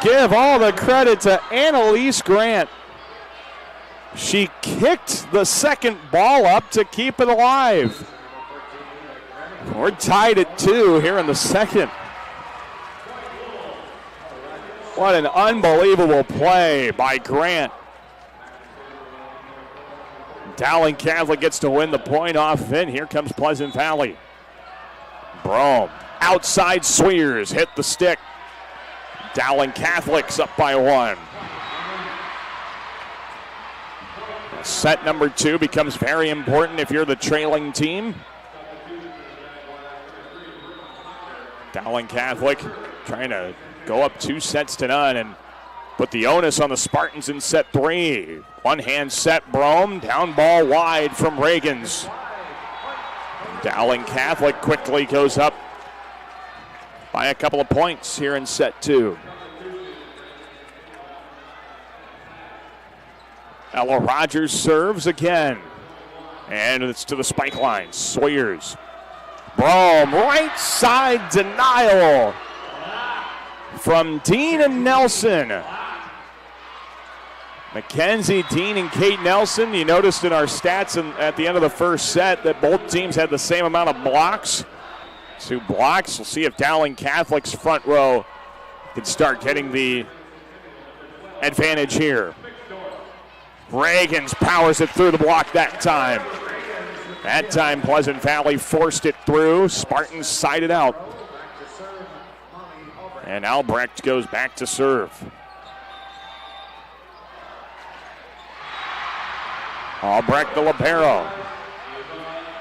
Give all the credit to Annalise Grant. She kicked the second ball up to keep it alive. We're tied at 2 here in the second. What an unbelievable play by Grant. Dowling Catholic gets to win the point off in. Here comes Pleasant Valley. Brome. Outside Swears hit the stick. Dowling Catholic's up by 1. Set number 2 becomes very important if you're the trailing team. Dowling Catholic trying to go up 2-0 and put the onus on the Spartans in set 3. One-hand set, Brome. Down ball wide from Reagans. Dowling Catholic quickly goes up by a couple of points here in set 2. Ella Rogers serves again. And it's to the spike line. Swears. Brome, right side denial from Dean and Nelson. Mackenzie Dean and Kate Nelson. You noticed in our stats at the end of the first set that both teams had the same amount of blocks. 2 blocks. We'll see if Dowling Catholic's front row can start getting the advantage here. Reagans powers it through the block that time. That time Pleasant Valley forced it through. Spartans side it out. And Albrecht goes back to serve. Albrecht, the libero.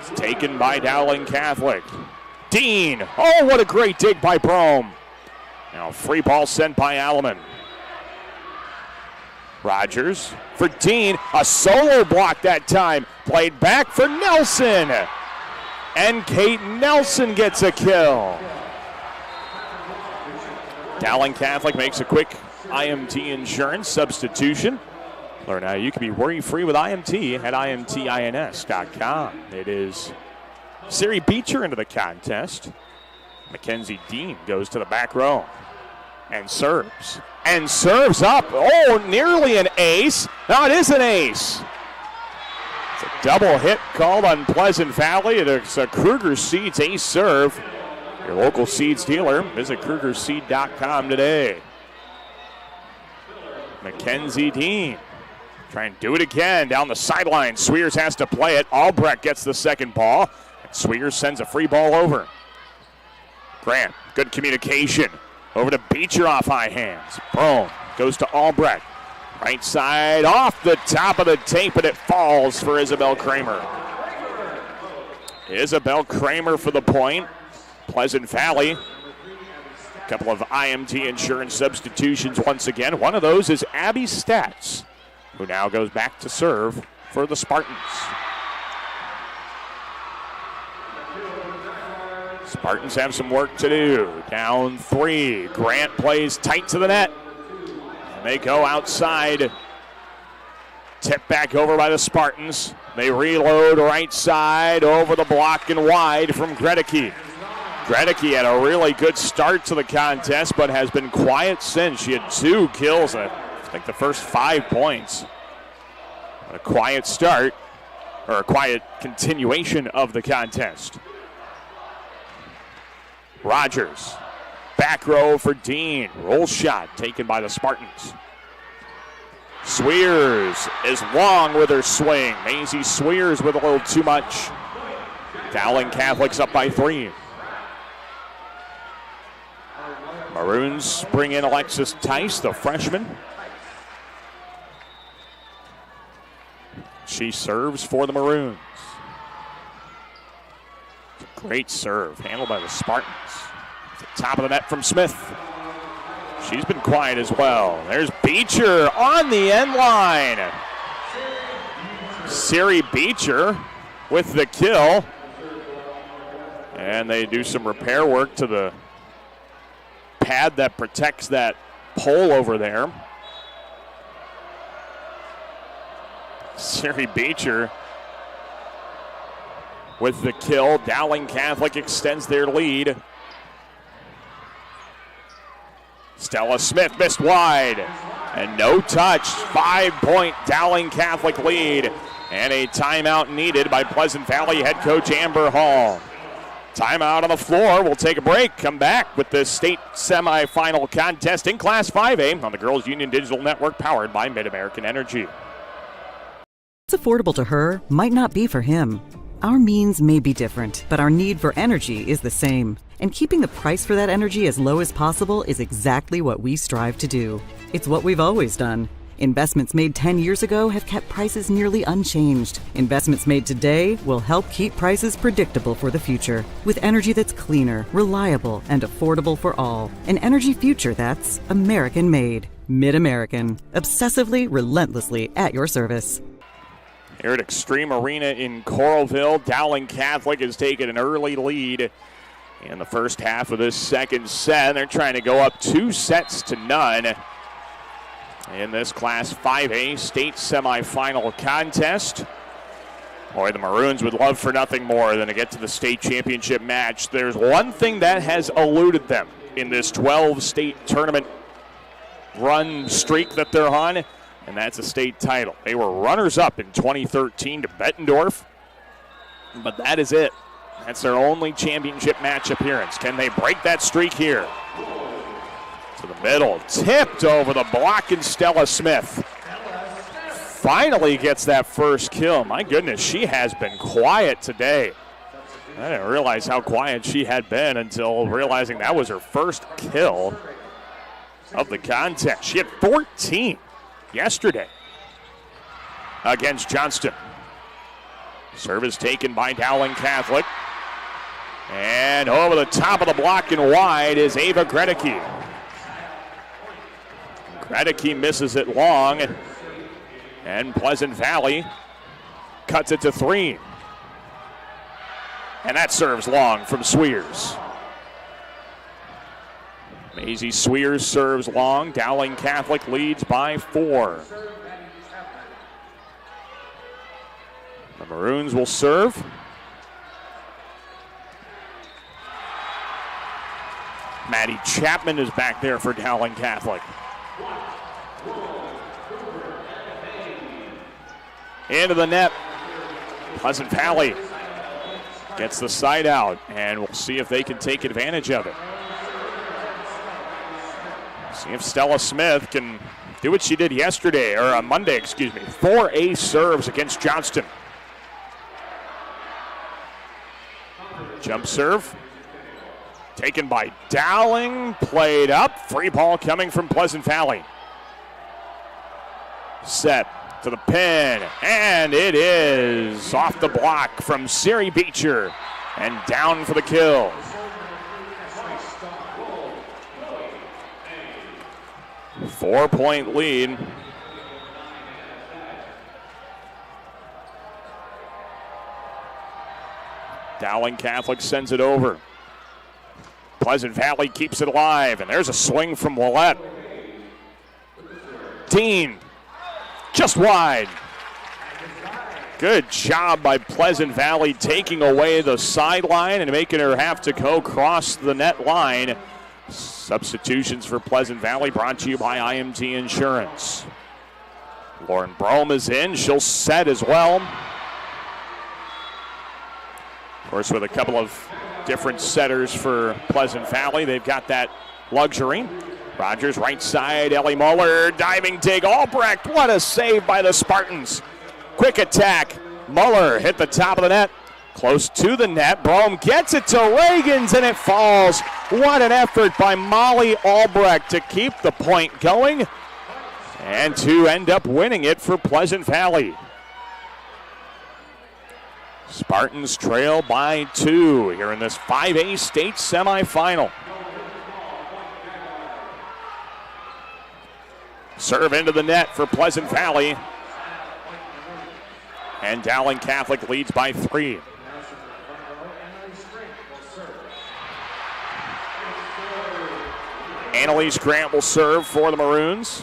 It's taken by Dowling Catholic. Dean. Oh, what a great dig by Brome. Now free ball sent by Alleman. Rogers for Dean. A solo block that time. Played back for Nelson. And Kate Nelson gets a kill. Dowling Catholic makes a quick IMT insurance substitution. Learn how you can be worry-free with IMT at imtins.com. It is Siri Beecher into the contest. Mackenzie Dean goes to the back row and serves. And serves up. Oh, nearly an ace. Now it is an ace. It's a double hit called on Pleasant Valley. It's a Kruger Seeds ace serve. Your local seeds dealer. Visit KrugerSeed.com today. Mackenzie Dean. Trying to do it again down the sideline. Swears has to play it. Albrecht gets the second ball. And Swears sends a free ball over. Grant, good communication. Over to Beecher off high hands. Brome goes to Albrecht. Right side off the top of the tape, and it falls for Isabel Kramer. Isabel Kramer for the point. Pleasant Valley. A couple of IMT insurance substitutions once again. One of those is Abby Stats, who now goes back to serve for the Spartans. Spartans have some work to do. Down 3. Grant plays tight to the net. And they go outside. Tipped back over by the Spartans. They reload right side over the block and wide from Gredicke. Gredicke had a really good start to the contest, but has been quiet since. She had 2 kills, I think the first 5 points. A quiet start, or a quiet continuation of the contest. Rogers, back row for Dean. Roll shot taken by the Spartans. Swears is long with her swing. Maisie Swears with a little too much. Dowling Catholic's up by 3. Maroons bring in Alexis Tice, the freshman. She serves for the Maroons. Great serve, handled by the Spartans. At the top of the net from Smith. She's been quiet as well. There's Beecher on the end line. Siri Beecher with the kill. And they do some repair work to the pad that protects that pole over there. Siri Beecher with the kill. Dowling Catholic extends their lead. Stella Smith missed wide. And no touch. 5-point Dowling Catholic lead. And a timeout needed by Pleasant Valley head coach Amber Hall. Timeout on the floor. We'll take a break. Come back with the state semifinal contest in Class 5A on the Girls Union Digital Network, powered by Mid-American Energy. What's affordable to her might not be for him. Our means may be different, but our need for energy is the same. And keeping the price for that energy as low as possible is exactly what we strive to do. It's what we've always done. Investments made 10 years ago have kept prices nearly unchanged. Investments made today will help keep prices predictable for the future, with energy that's cleaner, reliable, and affordable for all. An energy future that's American-made. Mid-American. Obsessively, relentlessly at your service. Here at Extreme Arena in Coralville, Dowling Catholic has taken an early lead in the first half of this second set. They're trying to go up 2-0 in this Class 5A state semifinal contest. Boy, the Maroons would love for nothing more than to get to the state championship match. There's one thing that has eluded them in this 12-state tournament run streak that they're on, and that's a state title. They were runners-up in 2013 to Bettendorf, but that is it. That's their only championship match appearance. Can they break that streak here? To the middle, tipped over the block, and Stella Smith finally gets that first kill. My goodness, she has been quiet today. I didn't realize how quiet she had been until realizing that was her first kill of the contest. She had 14 yesterday against Johnston. Service taken by Dowling Catholic. And over the top of the block and wide is Ava Gredicke. Gredicke misses it long, and Pleasant Valley cuts it to 3. And that serves long from Sweers. Maisie Sweers serves long. Dowling Catholic leads by 4. The Maroons will serve. Maddie Chapman is back there for Dowling Catholic. Into the net. Pleasant Valley gets the side out, and we'll see if they can take advantage of it. See if Stella Smith can do what she did yesterday, or on Monday, 4 ace serves against Johnston. Jump serve. Taken by Dowling, played up. Free ball coming from Pleasant Valley. Set to the pin, and it is off the block from Siri Beecher, and down for the kill. Four-point lead. Dowling Catholic sends it over. Pleasant Valley keeps it alive, and there's a swing from Willette. Dean, just wide. Good job by Pleasant Valley taking away the sideline and making her have to go across the net line. Substitutions for Pleasant Valley brought to you by IMT Insurance. Lauren Brome is in. She'll set as well. Of course, with a couple of different setters for Pleasant Valley, they've got that luxury. Rogers right side, Ellie Muller, diving dig, Albrecht, what a save by the Spartans. Quick attack, Muller hit the top of the net, close to the net, Brome gets it to Reagans and it falls. What an effort by Molly Albrecht to keep the point going and to end up winning it for Pleasant Valley. Spartans trail by 2 here in this 5A state semifinal. Serve into the net for Pleasant Valley. And Dowling Catholic leads by 3. Annalise Grant will serve for the Maroons.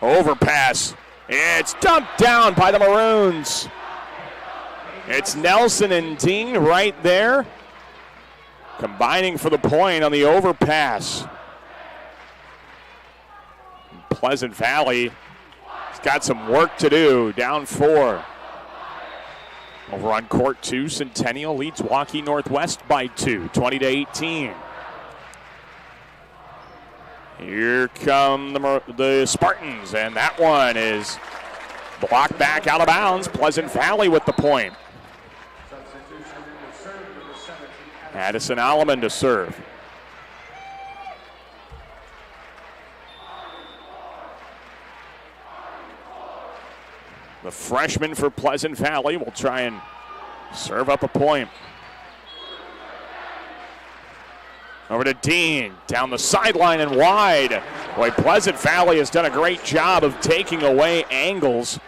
Overpass. It's dumped down by the Maroons. It's Nelson and Dean right there, combining for the point on the overpass. Pleasant Valley has got some work to do, down 4. Over on court 2, Centennial leads Waukee Northwest by 2, 20-18. Here come the Spartans, and that one is blocked back out of bounds. Pleasant Valley with the point. Addison Alleman to serve. The freshman for Pleasant Valley will try and serve up a point. Over to Dean, down the sideline and wide. Boy, Pleasant Valley has done a great job of taking away angles.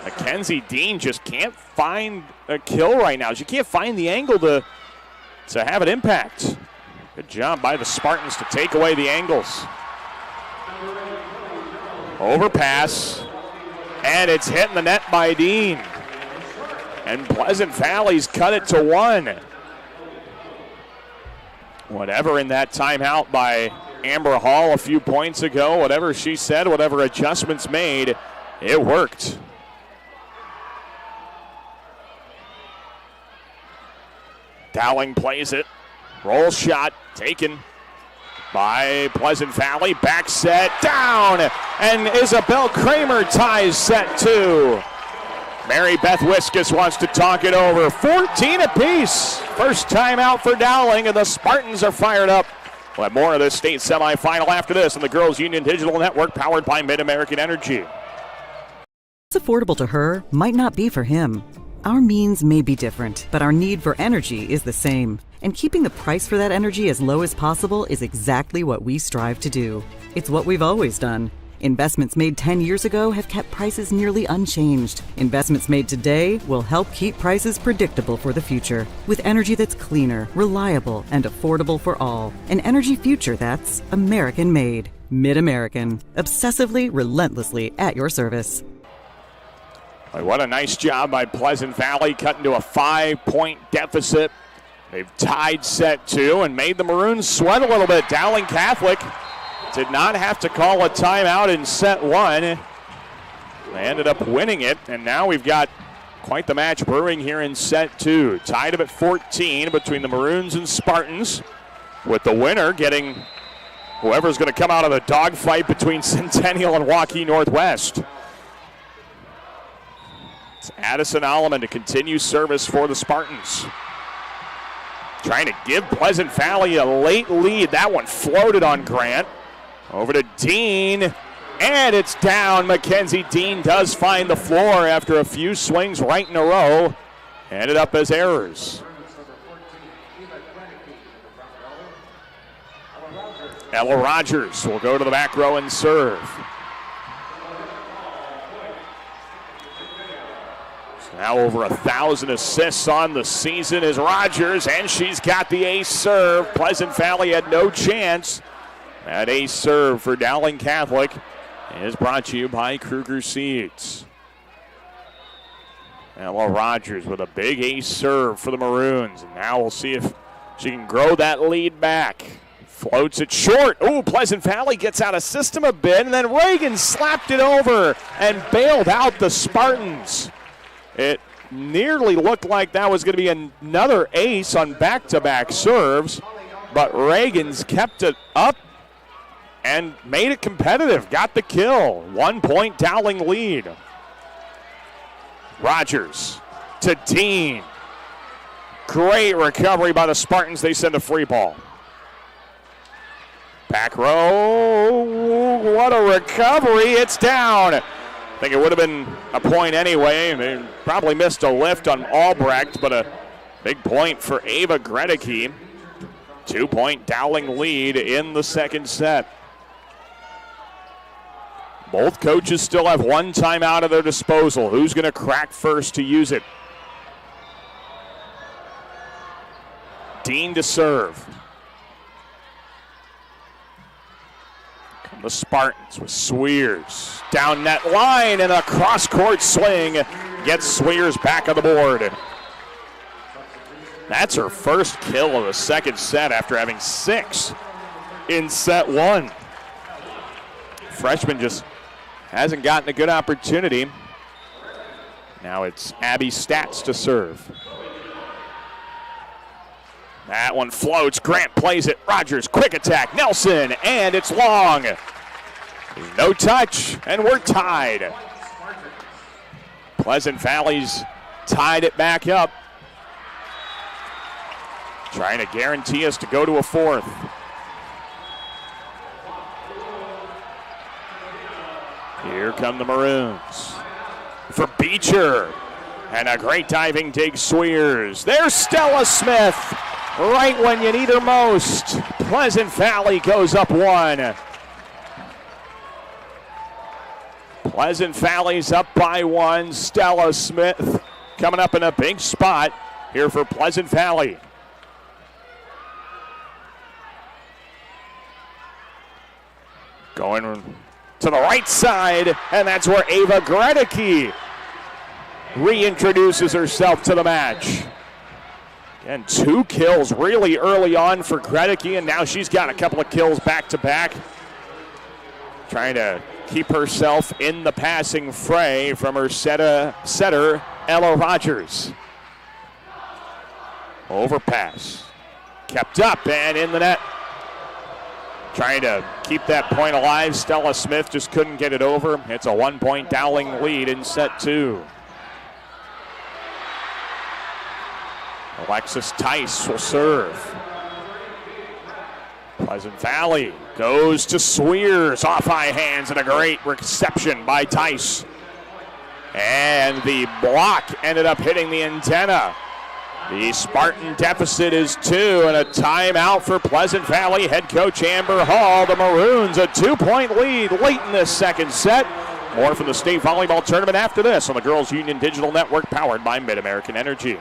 Mackenzie Dean just can't find a kill right now. She can't find the angle to have an impact. Good job by the Spartans to take away the angles. Overpass, and it's hitting the net by Dean. And Pleasant Valley's cut it to 1. Whatever in that timeout by Amber Hall a few points ago, whatever she said, whatever adjustments made, it worked. Dowling plays it. Roll shot taken by Pleasant Valley. Back set down, and Isabel Kramer ties set 2. Mary Beth Wiskus wants to talk it over. 14 apiece. First time out for Dowling, and the Spartans are fired up. We'll have more of this state semifinal after this on the Girls Union Digital Network, powered by Mid-American Energy. What's affordable to her might not be for him. Our means may be different, but our need for energy is the same. And keeping the price for that energy as low as possible is exactly what we strive to do. It's what we've always done. Investments made 10 years ago have kept prices nearly unchanged. Investments made today will help keep prices predictable for the future. With energy that's cleaner, reliable, and affordable for all. An energy future that's American-made. Mid-American. Obsessively, relentlessly at your service. Boy, what a nice job by Pleasant Valley, cutting to a 5-point deficit. They've tied set 2 and made the Maroons sweat a little bit. Dowling Catholic did not have to call a timeout in set 1. They ended up winning it, and now we've got quite the match brewing here in set 2. Tied up at 14 between the Maroons and Spartans, with the winner getting whoever's going to come out of the dogfight between Centennial and Waukee Northwest. It's Addison Alleman to continue service for the Spartans. Trying to give Pleasant Valley a late lead. That one floated on Grant. Over to Dean, and it's down. Mackenzie Dean does find the floor after a few swings right in a row. Ended up as errors. Ella Rogers will go to the back row and serve. So now over 1,000 assists on the season is Rogers, and she's got the ace serve. Pleasant Valley had no chance. That ace serve for Dowling Catholic is brought to you by Kruger Seeds. Ella Rogers with a big ace serve for the Maroons. And now we'll see if she can grow that lead back. Floats it short. Ooh, Pleasant Valley gets out of system a bit, and then Reagan slapped it over and bailed out the Spartans. It nearly looked like that was going to be another ace on back-to-back serves, but Reagan's kept it up and made it competitive. Got the kill. 1-point Dowling lead. Rogers to Dean. Great recovery by the Spartans. They send a free ball. Back row. What a recovery. It's down. I think it would have been a point anyway. They probably missed a lift on Albrecht, but a big point for Ava Gredicke. 2-point Dowling lead in the second set. Both coaches still have one timeout at their disposal. Who's going to crack first to use it? Dean to serve. The Spartans with Swears. Down net line and a cross-court swing gets Sweers back on the board. That's her first kill of the second set after having 6 in set 1. Freshman just hasn't gotten a good opportunity. Now it's Abby Stats to serve. That one floats. Grant plays it. Rogers, quick attack. Nelson, and it's long. No touch, and we're tied. Pleasant Valley's tied it back up. Trying to guarantee us to go to a 4th. Here come the Maroons. For Beecher. And a great diving dig, Sweers. There's Stella Smith. Right when you need her most. Pleasant Valley goes up 1. Pleasant Valley's up by 1. Stella Smith coming up in a big spot here for Pleasant Valley. Going to the right side, and that's where Ava Gredicke reintroduces herself to the match. And 2 kills really early on for Gredicke, and now she's got a couple of kills back-to-back. Trying to keep herself in the passing fray from her setter Ella Rogers. Overpass. Kept up and in the net. Trying to keep that point alive. Stella Smith just couldn't get it over. It's a 1-point Dowling lead in set 2. Alexis Tice will serve. Pleasant Valley goes to Sweers. Off high hands and a great reception by Tice. And the block ended up hitting the antenna. The Spartan deficit is 2 and a timeout for Pleasant Valley head coach Amber Hall. The Maroons a 2-point lead late in this second set. More from the state volleyball tournament after this on the Girls Union Digital Network powered by Mid-American Energy.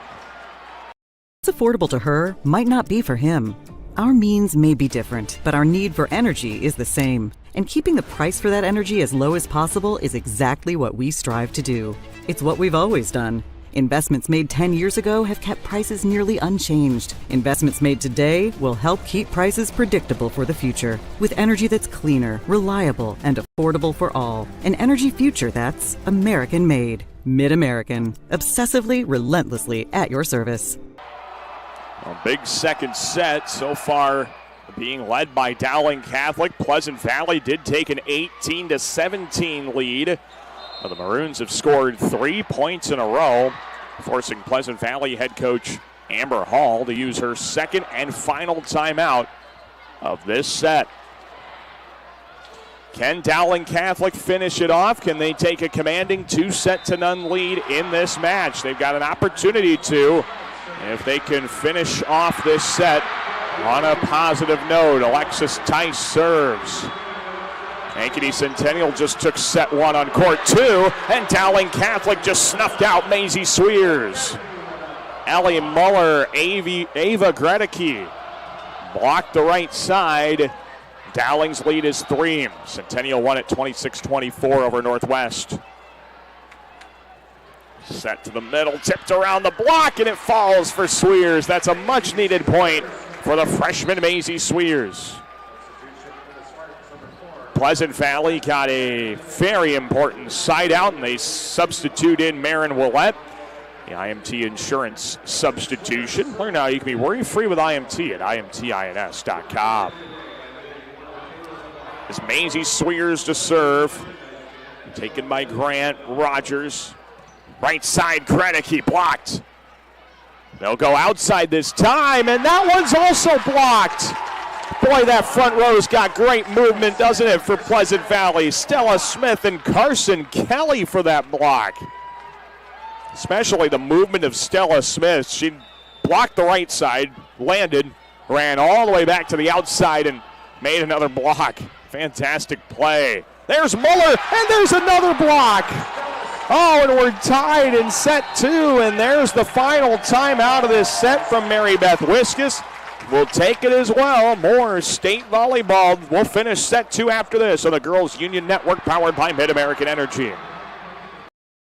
What's affordable to her might not be for him. Our means may be different, but our need for energy is the same. And keeping the price for that energy as low as possible is exactly what we strive to do. It's what we've always done. Investments made 10 years ago have kept prices nearly unchanged. Investments made today will help keep prices predictable for the future. With energy that's cleaner, reliable, and affordable for all. An energy future that's American-made. Mid-American. Obsessively, relentlessly at your service. A big second set so far being led by Dowling Catholic. Pleasant Valley did take an 18-17 lead. Well, the Maroons have scored 3 points in a row, forcing Pleasant Valley head coach Amber Hall to use her second and final timeout of this set. Can Dowling Catholic finish it off? Can they take a commanding 2-0 lead in this match? They've got an opportunity to, if they can finish off this set on a positive note. Alexis Tice serves. Ankeny Centennial just took set 1 on court 2, and Dowling Catholic just snuffed out Maisie Sweers. Ellie Muller, Ava Gredicke blocked the right side. Dowling's lead is 3. Centennial won at 26-24 over Northwest. Set to the middle, tipped around the block, and it falls for Sweers. That's a much-needed point for the freshman Maisie Sweers. Pleasant Valley got a very important side out, and they substitute in Marin Willette. The IMT insurance substitution. Learn how you can be worry-free with IMT at imtins.com. It's Maisie Sweers to serve. Taken by Grant Rogers. Right side, Gredicke blocked. They'll go outside this time, and that one's also blocked. Boy, that front row's got great movement, doesn't it, for Pleasant Valley? Stella Smith and Carson Kelly for that block. Especially the movement of Stella Smith. She blocked the right side, landed, ran all the way back to the outside, and made another block. Fantastic play. There's Muller, and there's another block. Oh, and we're tied in set 2, and there's the final timeout of this set from Mary Beth Wiskus. We'll take it as well. More state volleyball. We'll finish set 2 after this on the Girls Union Network powered by Mid-American Energy.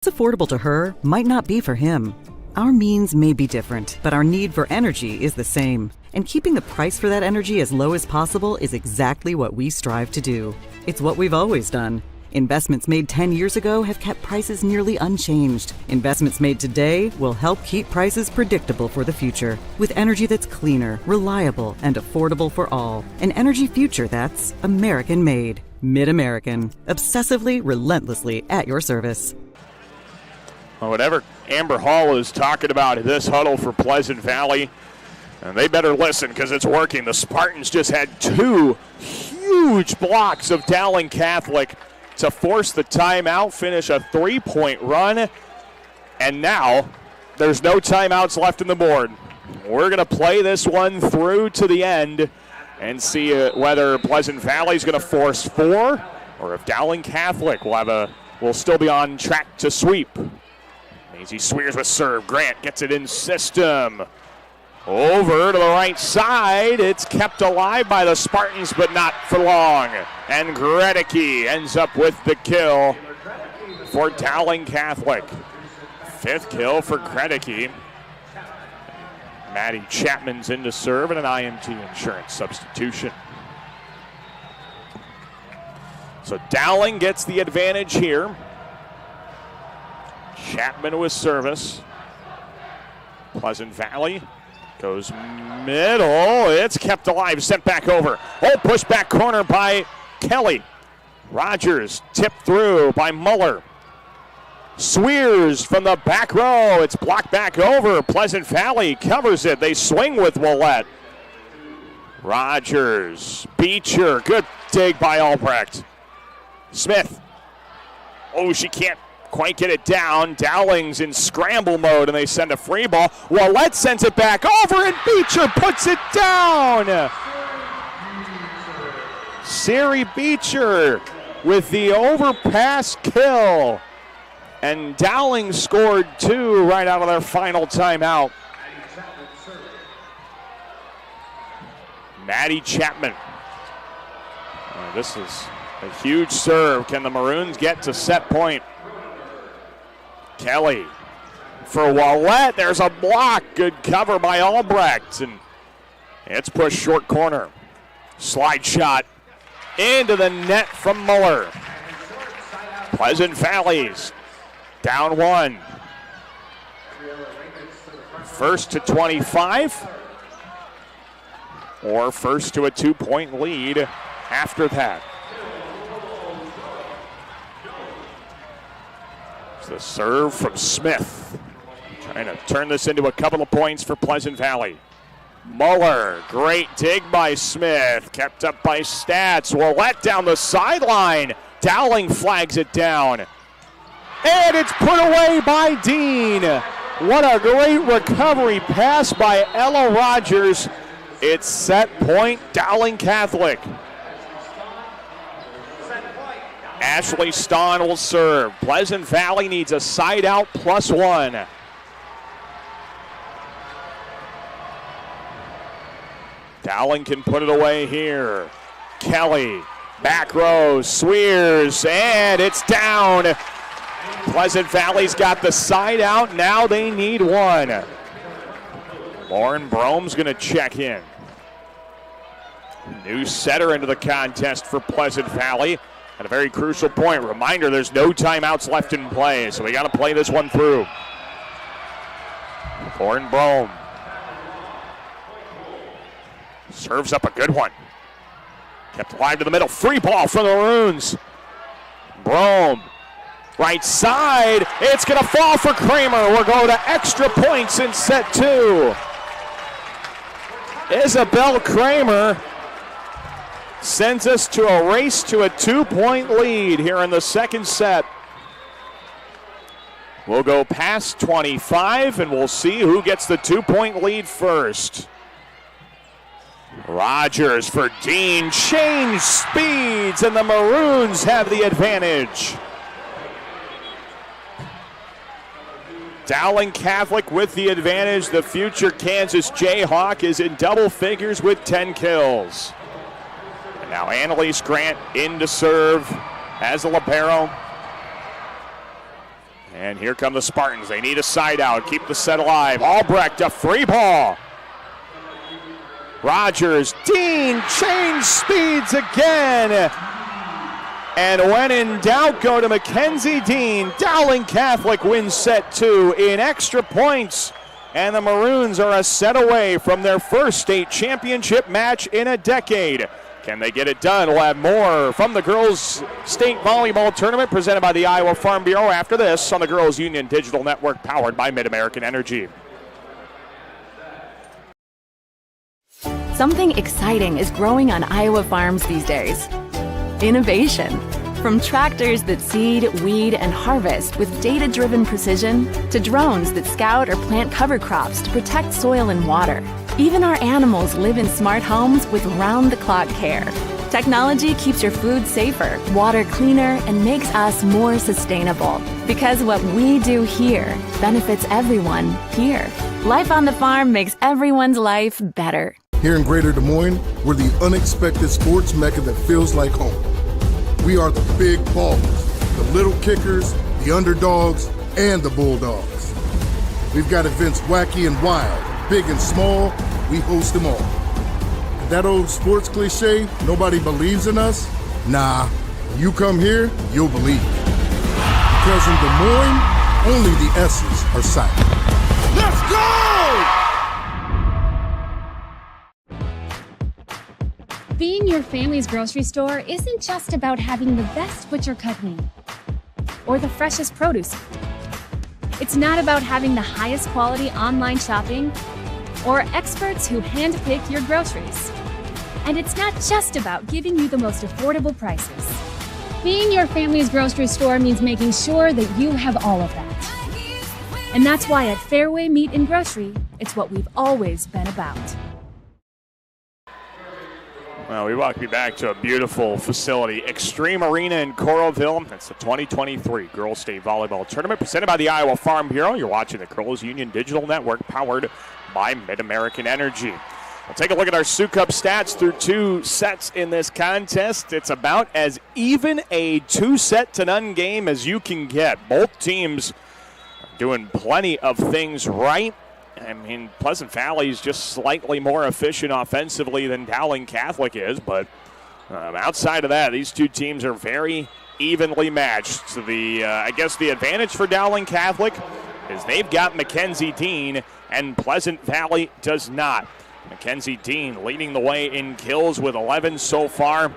What's affordable to her might not be for him. Our means may be different, but our need for energy is the same. And keeping the price for that energy as low as possible is exactly what we strive to do. It's what we've always done. Investments made 10 years ago have kept prices nearly unchanged. Investments made today will help keep prices predictable for the future, with energy that's cleaner, reliable, and affordable for all. An energy future that's American-made. Mid-American. Obsessively, relentlessly at your service. Well, whatever Amber Hall is talking about in this huddle for Pleasant Valley, and they better listen because it's working. The Spartans just had 2 huge blocks of Dowling Catholic to force the timeout, finish a 3-point run, and now there's no timeouts left in the board. We're going to play this one through to the end and see whether Pleasant Valley is going to force 4 or if Dowling Catholic will still be on track to sweep. Maisie Swears with serve. Grant gets it in system. Over to the right side. It's kept alive by the Spartans, but not for long. And Gredicke ends up with the kill for Dowling Catholic. 5th kill for Gredicke. Maddie Chapman's in to serve and an IMT insurance substitution. So Dowling gets the advantage here. Chapman with service. Pleasant Valley goes middle. It's kept alive, sent back over. Oh, pushed back corner by Kelly. Rogers tipped through by Muller. Swears from the back row. It's blocked back over. Pleasant Valley covers it. They swing with Willette. Rogers, Beecher, good dig by Albrecht. Smith. Oh, she can't quite get it down. Dowling's in scramble mode, and they send a free ball. Willette sends it back over, and Beecher puts it down. Siri Beecher with the overpass kill. And Dowling scored 2 right out of their final timeout. Maddie Chapman. This is a huge serve. Can the Maroons get to set point? Kelly for Willette. There's a block. Good cover by Albrecht. And it's pushed short corner. Slide shot into the net from Muller. Pleasant Valley's down 1. First to 25. Or first to a 2-point lead after that. The serve from Smith. Trying to turn this into a couple of points for Pleasant Valley. Muller, great dig by Smith. Kept up by Stats. Willette down the sideline. Dowling flags it down. And it's put away by Dean. What a great recovery pass by Ella Rogers. It's set point Dowling Catholic. Ashley Stahn will serve. Pleasant Valley needs a side out +1. Dowling can put it away here. Kelly, back row, Swears, and it's down. Pleasant Valley's got the side out. Now they need 1. Lauren Brome's going to check in. New setter into the contest for Pleasant Valley. At a very crucial point. Reminder, there's no timeouts left in play, so we got to play this one through. Lauren Brome serves up a good one. Kept alive to the middle. Free ball from the Maroons. Brome, right side. It's going to fall for Kramer. We'll go to extra points in set 2. Isabel Kramer sends us to a race to a 2-point lead here in the second set. We'll go past 25, and we'll see who gets the 2-point lead first. Rogers for Dean. Change speeds, and the Maroons have the advantage. Dowling Catholic with the advantage. The future Kansas Jayhawk is in double figures with 10 kills. And now Annalise Grant in to serve as a libero. And here come the Spartans. They need a side out, keep the set alive. Albrecht, a free ball. Rogers, Dean, change speeds again. And when in doubt, go to Mackenzie Dean. Dowling Catholic wins set 2 in extra points. And the Maroons are a set away from their first state championship match in a decade. Can they get it done? We'll have more from the Girls State Volleyball Tournament presented by the Iowa Farm Bureau after this on the Girls Union Digital Network powered by Mid-American Energy. Something exciting is growing on Iowa farms these days. Innovation. From tractors that seed, weed, and harvest with data-driven precision to drones that scout or plant cover crops to protect soil and water. Even our animals live in smart homes with round-the-clock care. Technology keeps your food safer, water cleaner, and makes us more sustainable. Because what we do here benefits everyone here. Life on the farm makes everyone's life better. Here in Greater Des Moines, we're the unexpected sports mecca that feels like home. We are the big ballers, the little kickers, the underdogs, and the bulldogs. We've got events wacky and wild, big and small, we host them all. And that old sports cliche, nobody believes in us? Nah, when you come here, you'll believe. Because in Des Moines, only the S's are silent. Let's go! Being your family's grocery store isn't just about having the best butcher cut meat or the freshest produce. It's not about having the highest quality online shopping or experts who handpick your groceries. And it's not just about giving you the most affordable prices. Being your family's grocery store means making sure that you have all of that. And that's why at Fairway Meat and Grocery, it's what we've always been about. Well, we welcome you back to a beautiful facility, Extreme Arena in Coralville. That's the 2023 Girls State Volleyball Tournament presented by the Iowa Farm Bureau. You're watching the Girls Union Digital Network powered by Mid-American Energy. We'll take a look at our Sioux Cup stats through 2 sets in this contest. It's about as even a 2-set-to-none game as you can get. Both teams are doing plenty of things right. I mean, Pleasant Valley is just slightly more efficient offensively than Dowling Catholic is, but outside of that, these two teams are very evenly matched. So I guess the advantage for Dowling Catholic is they've got Mackenzie Dean, and Pleasant Valley does not. Mackenzie Dean leading the way in kills with 11 so far,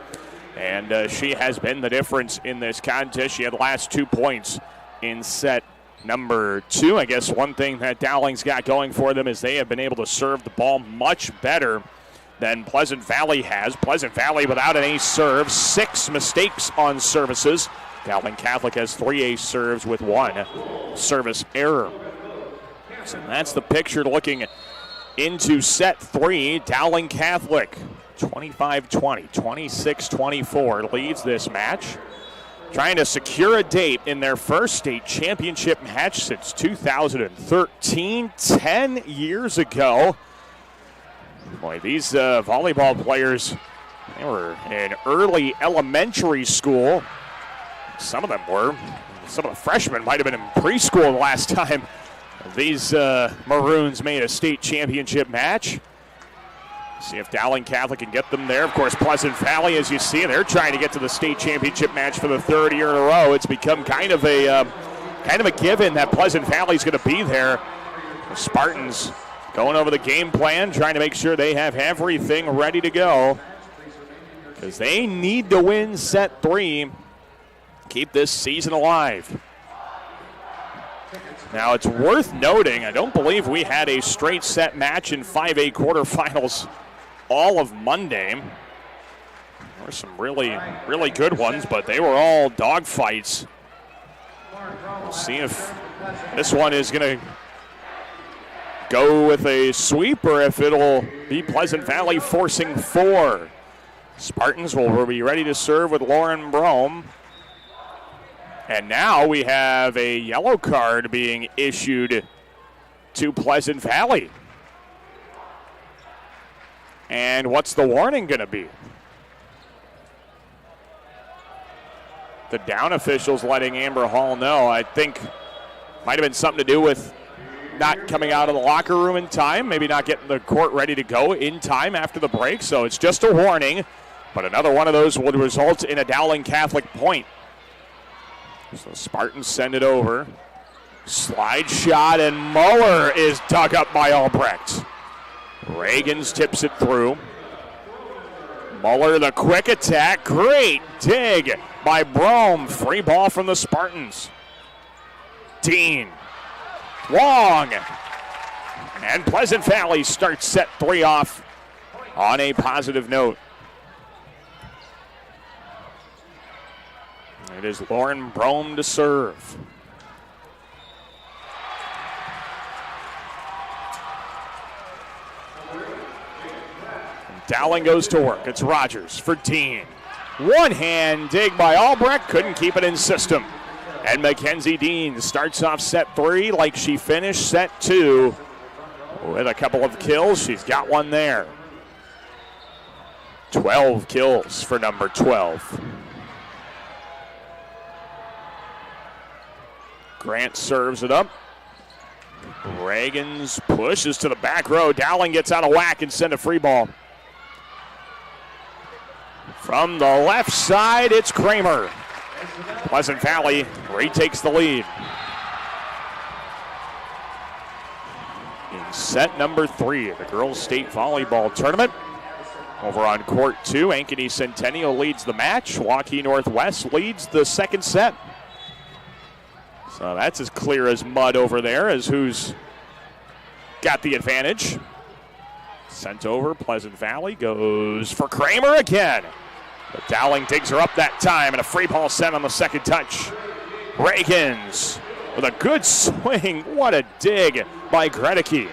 and she has been the difference in this contest. She had the last 2 points in set number 2. I guess one thing that Dowling's got going for them is they have been able to serve the ball much better than Pleasant Valley has. Pleasant Valley without an ace serve, 6 mistakes on services. Dowling Catholic has 3 ace serves with 1 service error. So that's the picture looking into set 3. Dowling Catholic 25-20, 26-24 leads this match. Trying to secure a date in their first state championship match since 2013, 10 years ago. Boy, these volleyball players, they were in early elementary school. Some of them were. Some of the freshmen might have been in preschool the last time these Maroons made a state championship match. See if Dowling Catholic can get them there. Of course, Pleasant Valley, as you see, they're trying to get to the state championship match for the 3rd year in a row. It's become kind of a given that Pleasant Valley's going to be there. The Spartans going over the game plan, trying to make sure they have everything ready to go, because they need to win set 3, keep this season alive. Now, it's worth noting, I don't believe we had a straight set match in 5A quarterfinals all of Monday. There were some really, really good ones, but they were all dogfights. We'll see if this one is going to go with a sweep or if it'll be Pleasant Valley forcing 4. Spartans will be ready to serve with Lauren Brome. And now we have a yellow card being issued to Pleasant Valley. And what's the warning going to be? The down officials letting Amber Hall know. I think Might have been something to do with not coming out of the locker room in time, maybe not getting the court ready to go in time after the break. So it's just a warning, but another one of those would result in a Dowling Catholic point. So Spartans send it over. Slide shot, and Muller is dug up by Albrecht. Reagans tips it through. Muller, the quick attack. Great dig by Brome. Free ball from the Spartans. Dean. Long. And Pleasant Valley starts set 3 off on a positive note. It is Lauren Brome to serve. Dowling goes to work. It's Rogers for Dean. One hand dig by Albrecht. Couldn't keep it in system. And Mackenzie Dean starts off set 3 like she finished set 2 with a couple of kills. She's got one there. 12 kills for number 12. Grant serves it up. Reagans pushes to the back row. Dowling gets out of whack and send a free ball. From the left side, it's Kramer. Pleasant Valley retakes the lead. In set number 3 of the girls' state volleyball tournament. Over on court 2, Ankeny Centennial leads the match. Waukee Northwest leads the second set. So that's as clear as mud over there as who's got the advantage. Sent over, Pleasant Valley goes for Kramer again. But Dowling digs her up that time, and a free ball sent on the second touch. Reagans with a good swing. What a dig by Gredicke.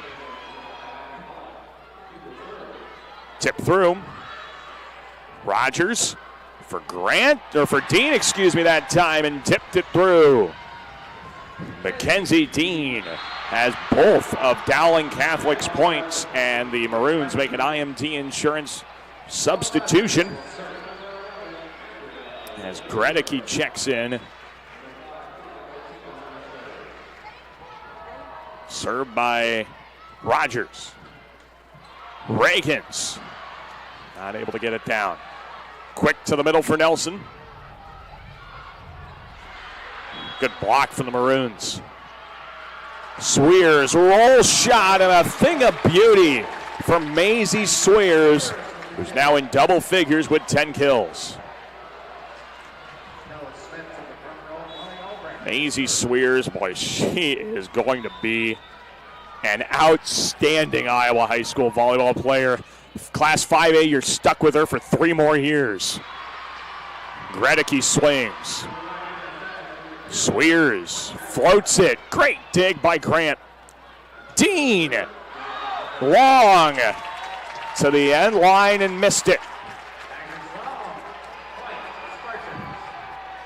Tip through. Rogers for Dean, that time, and tipped it through. Mackenzie Dean has both of Dowling Catholic's points, and the Maroons make an IMT insurance substitution as Gredicke checks in. Served by Rogers. Reagans not able to get it down. Quick to the middle for Nelson. Good block from the Maroons. Swears, roll shot, and a thing of beauty from Maisie Swears, who's now in double figures with 10 kills. Maisie Swears, boy, she is going to be an outstanding Iowa high school volleyball player. Class 5A, you're stuck with her for 3 more years. Gredicke swings. Swears floats it. Great dig by Grant. Dean. Long to the end line and missed it.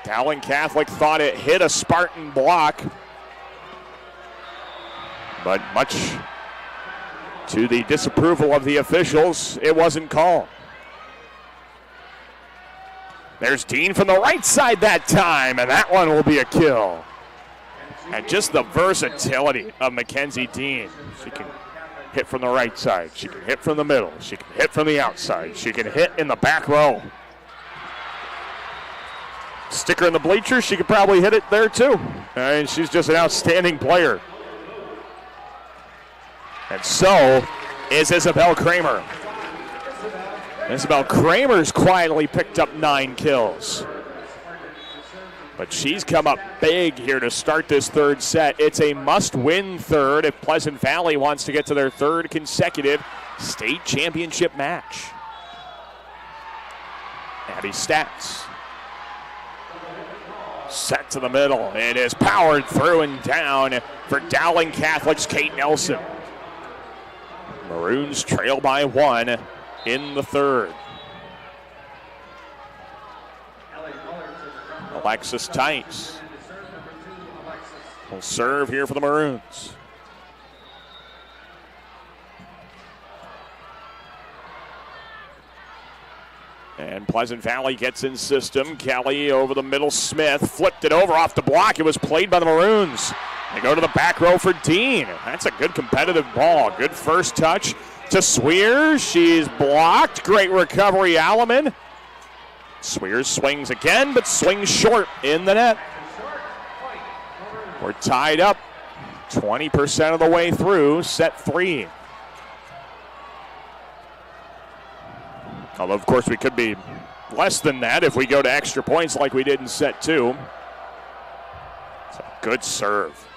Dowling Catholic thought it hit a Spartan block, but much to the disapproval of the officials, it wasn't called. There's Dean from the right side that time, and that one will be a kill. And just the versatility of Mackenzie Dean. She can hit from the right side. She can hit from the middle. She can hit from the outside. She can hit in the back row. Stick her in the bleachers, she could probably hit it there too. And she's just an outstanding player. And so is Isabel Kramer. Isabel Kramer's quietly picked up 9 kills. But she's come up big here to start this third set. It's a must-win third if Pleasant Valley wants to get to their 3rd consecutive state championship match. Abby Stats. Set to the middle. It is powered through and down for Dowling Catholic's Kate Nelson. Maroons trail by 1 in the 3rd. Alexis Tice will serve here for the Maroons. And Pleasant Valley gets in system. Kelly over the middle. Smith flipped it over off the block. It was played by the Maroons. They go to the back row for Dean. That's a good competitive ball. Good first touch to Swears. She's blocked. Great recovery, Alleman. Swears swings again, but swings short in the net. We're tied up 20% of the way through set 3. Although, of course, we could be less than that if we go to extra points like we did in set 2. It's a good serve.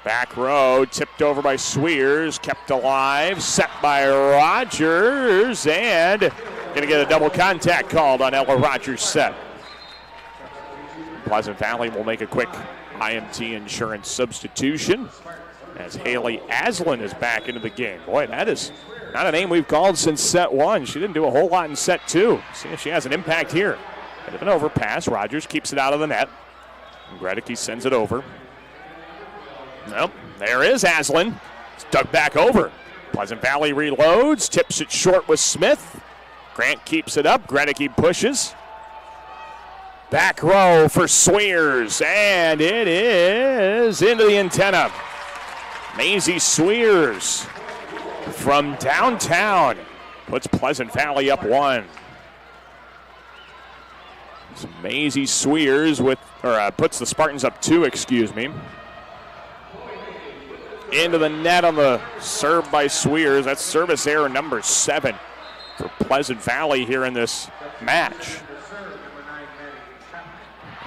Back row, tipped over by Swears, kept alive, set by Rogers, and going to get a double contact called on Ella Rogers' set. Pleasant Valley will make a quick IMT insurance substitution as Haley Aslan is back into the game. Boy, that is not a name we've called since set 1. She didn't do a whole lot in set 2. See if she has an impact here. Bit of an overpass. Rogers keeps it out of the net. Gredicke sends it over. Nope, there is Aslan. It's dug back over. Pleasant Valley reloads, tips it short with Smith. Grant keeps it up. Gredicke pushes. Back row for Swears, and it is into the antenna. Maisie Swears from downtown puts Pleasant Valley up 1. So Maisie Swears puts the Spartans up 2, Into the net on the serve by Swears. That's service error number 7 for Pleasant Valley here in this match.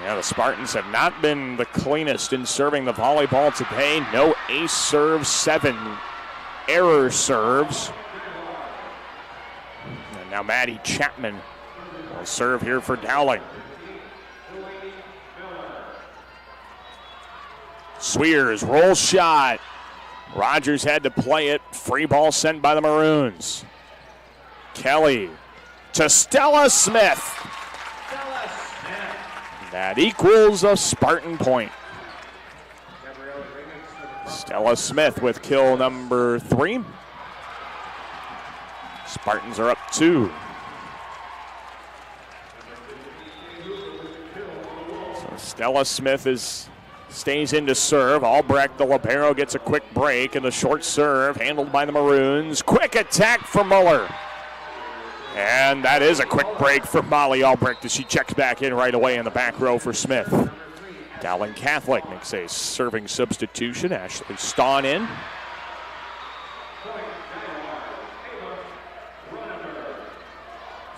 Yeah, the Spartans have not been the cleanest in serving the volleyball today. No ace serves, 7 error serves. And now Maddie Chapman will serve here for Dowling. Swears, roll shot. Rogers had to play it. Free ball sent by the Maroons. Kelly to Stella Smith. That equals a Spartan point. Stella Smith with kill number 3. Spartans are up 2. So Stella Smith stays in to serve. Albrecht, the libero, gets a quick break, and the short serve handled by the Maroons. Quick attack for Muller. And that is a quick break for Molly Albrecht as she checks back in right away in the back row for Smith. Dowling Catholic makes a serving substitution. Ashley Stawn in.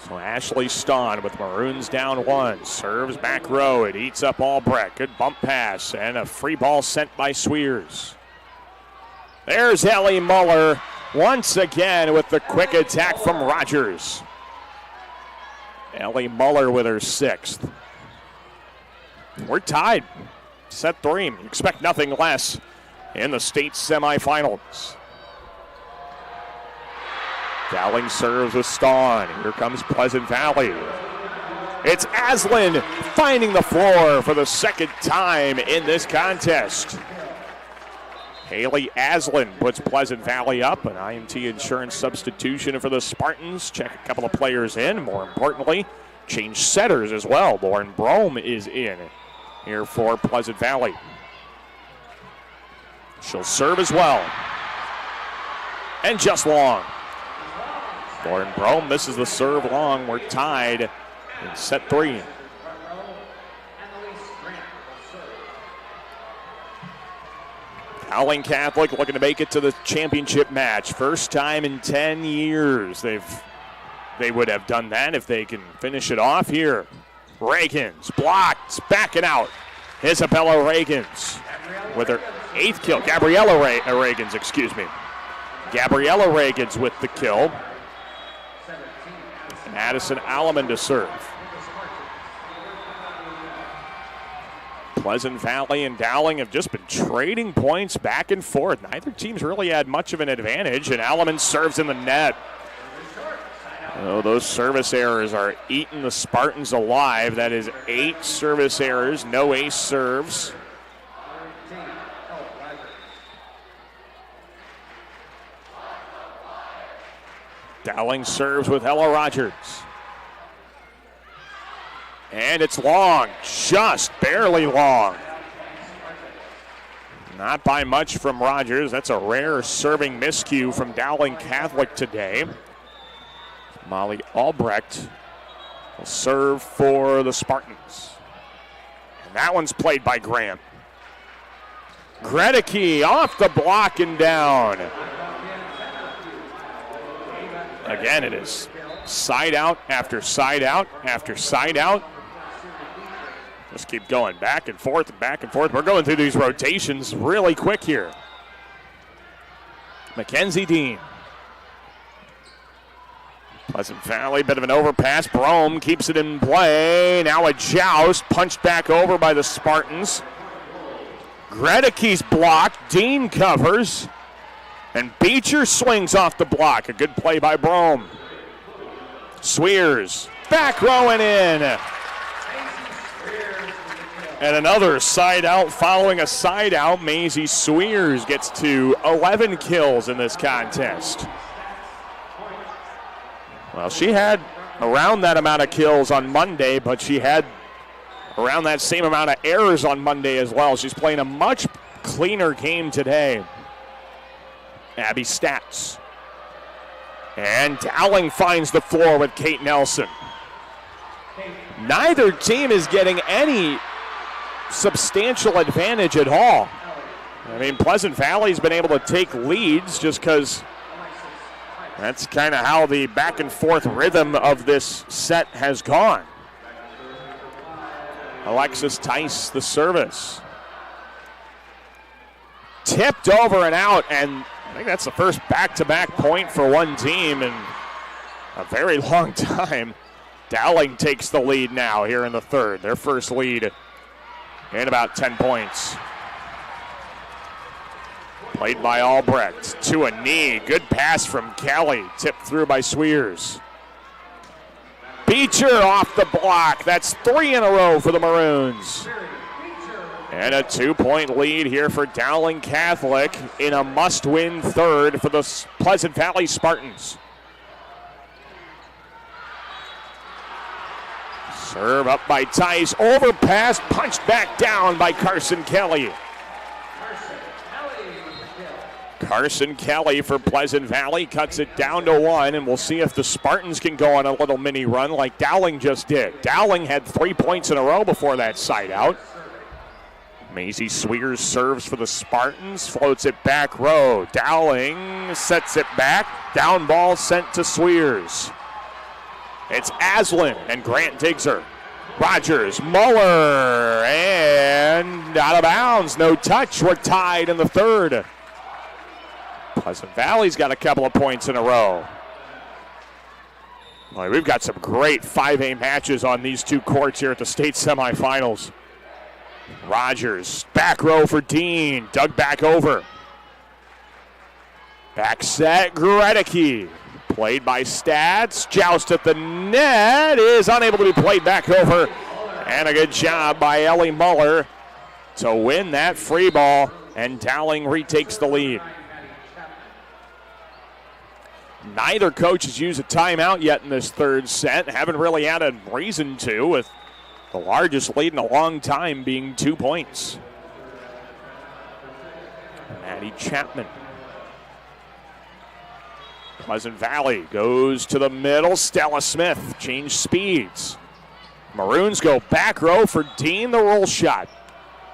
So Ashley Stawn with Maroons down 1. Serves back row. It eats up Albrecht. Good bump pass and a free ball sent by Swears. There's Ellie Muller once again with the quick attack from Rogers. Ellie Muller with her 6th. We're tied. Set 3. You expect nothing less in the state semifinals. Dowling serves with Stawn. Here comes Pleasant Valley. It's Aslan finding the floor for the second time in this contest. Haley Aslan puts Pleasant Valley up. An IMT insurance substitution for the Spartans. Check a couple of players in. More importantly, change setters as well. Lauren Brome is in here for Pleasant Valley. She'll serve as well. And just long. Lauren Brome misses the serve long. We're tied in set 3. Dowling Catholic looking to make it to the championship match. First time in 10 years they would have done that if they can finish it off here. Reagans blocked, backing out. Isabella Reagans with her 8th kill. Gabriella Reagans with the kill. And Addison Alleman to serve. Pleasant Valley and Dowling have just been trading points back and forth. Neither team's really had much of an advantage, and Alleman serves in the net. Oh, those service errors are eating the Spartans alive. That is 8 service errors, no ace serves. Dowling serves with Ella Rogers. And it's long, just barely long. Not by much from Rogers. That's a rare serving miscue from Dowling Catholic today. Molly Albrecht will serve for the Spartans. And that one's played by Grant. Gredicke off the block and down. Again, it is side out after side out after side out. Just keep going back and forth and back and forth. We're going through these rotations really quick here. Mackenzie Dean. Pleasant Valley, bit of an overpass. Brome keeps it in play. Now a joust, punched back over by the Spartans. Gredicke's blocked. Dean covers. And Beecher swings off the block. A good play by Brome. Swears, back row and in. And another side out following a side out. Maisie Swears gets to 11 kills in this contest. Well, she had around that amount of kills on Monday, but she had around that same amount of errors on Monday as well. She's playing a much cleaner game today. Abby Stats. And Dowling finds the floor with Kate Nelson. Neither team is getting any substantial advantage at all. I mean, Pleasant Valley's been able to take leads just because that's kind of how the back and forth rhythm of this set has gone. Alexis Tice, the service. Tipped over and out, and I think that's the first back-to-back point for one team in a very long time. Dowling takes the lead now here in the third. Their first lead in about 10 points. Played by Albrecht to a knee. Good pass from Kelly. Tipped through by Swears. Beecher off the block. That's 3 in a row for the Maroons. And a 2-point lead here for Dowling Catholic in a must-win third for the Pleasant Valley Spartans. Serve up by Tice. Overpass, punched back down by Carson Kelly. Carson Kelly for Pleasant Valley cuts it down to 1, and we'll see if the Spartans can go on a little mini run like Dowling just did. Dowling had 3 points in a row before that side out. Maisie Swears serves for the Spartans, floats it back row. Dowling sets it back. Down ball sent to Swears. It's Aslan, and Grant digs her. Rogers, Muller, and out of bounds. No touch. We're tied in the third. Pleasant Valley's got a couple of points in a row. Boy, we've got some great 5A matches on these two courts here at the state semifinals. Rogers, back row for Dean, dug back over. Back set, Gredicke. Played by Stats, joust at the net, is unable to be played back over. And a good job by Ellie Muller to win that free ball, and Dowling retakes the lead. Neither coach has used a timeout yet in this third set. Haven't really had a reason to, with the largest lead in a long time being 2 points. Maddie Chapman. Pleasant Valley goes to the middle. Stella Smith, change speeds. Maroons go back row for Dean, the roll shot.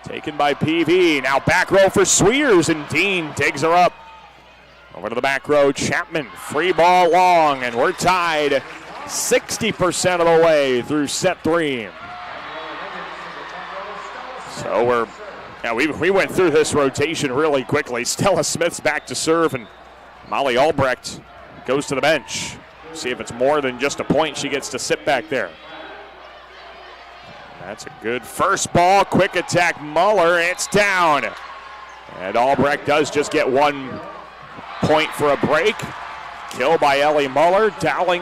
Taken by PV. Now back row for Swears, and Dean digs her up. Over to the back row, Chapman, free ball long, and we're tied 60% of the way through set 3. So we went through this rotation really quickly. Stella Smith's back to serve, and Molly Albrecht goes to the bench. See if it's more than just a point. She gets to sit back there. That's a good first ball. Quick attack, Muller. It's down. And Albrecht does just get 1 point for a break. Kill by Ellie Muller. Dowling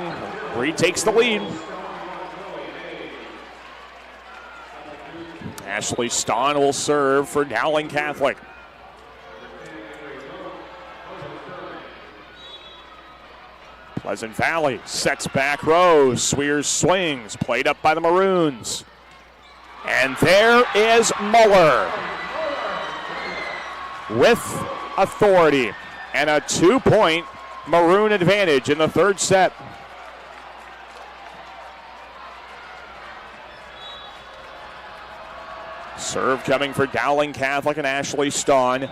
retakes the lead. Ashley Stawn will serve for Dowling Catholic. Pleasant Valley sets back row. Swears swings. Played up by the Maroons. And there is Muller. with authority and a 2-point Maroon advantage in the third set. Serve coming for Dowling Catholic and Ashley Stawn.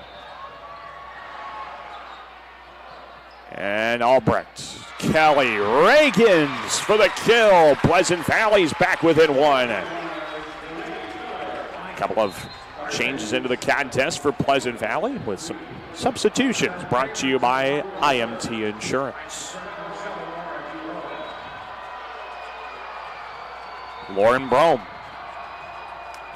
And Albrecht, Kelly, Reagans for the kill. Pleasant Valley's back within one. A couple of changes into the contest for Pleasant Valley with some substitutions brought to you by IMT Insurance. Lauren Brome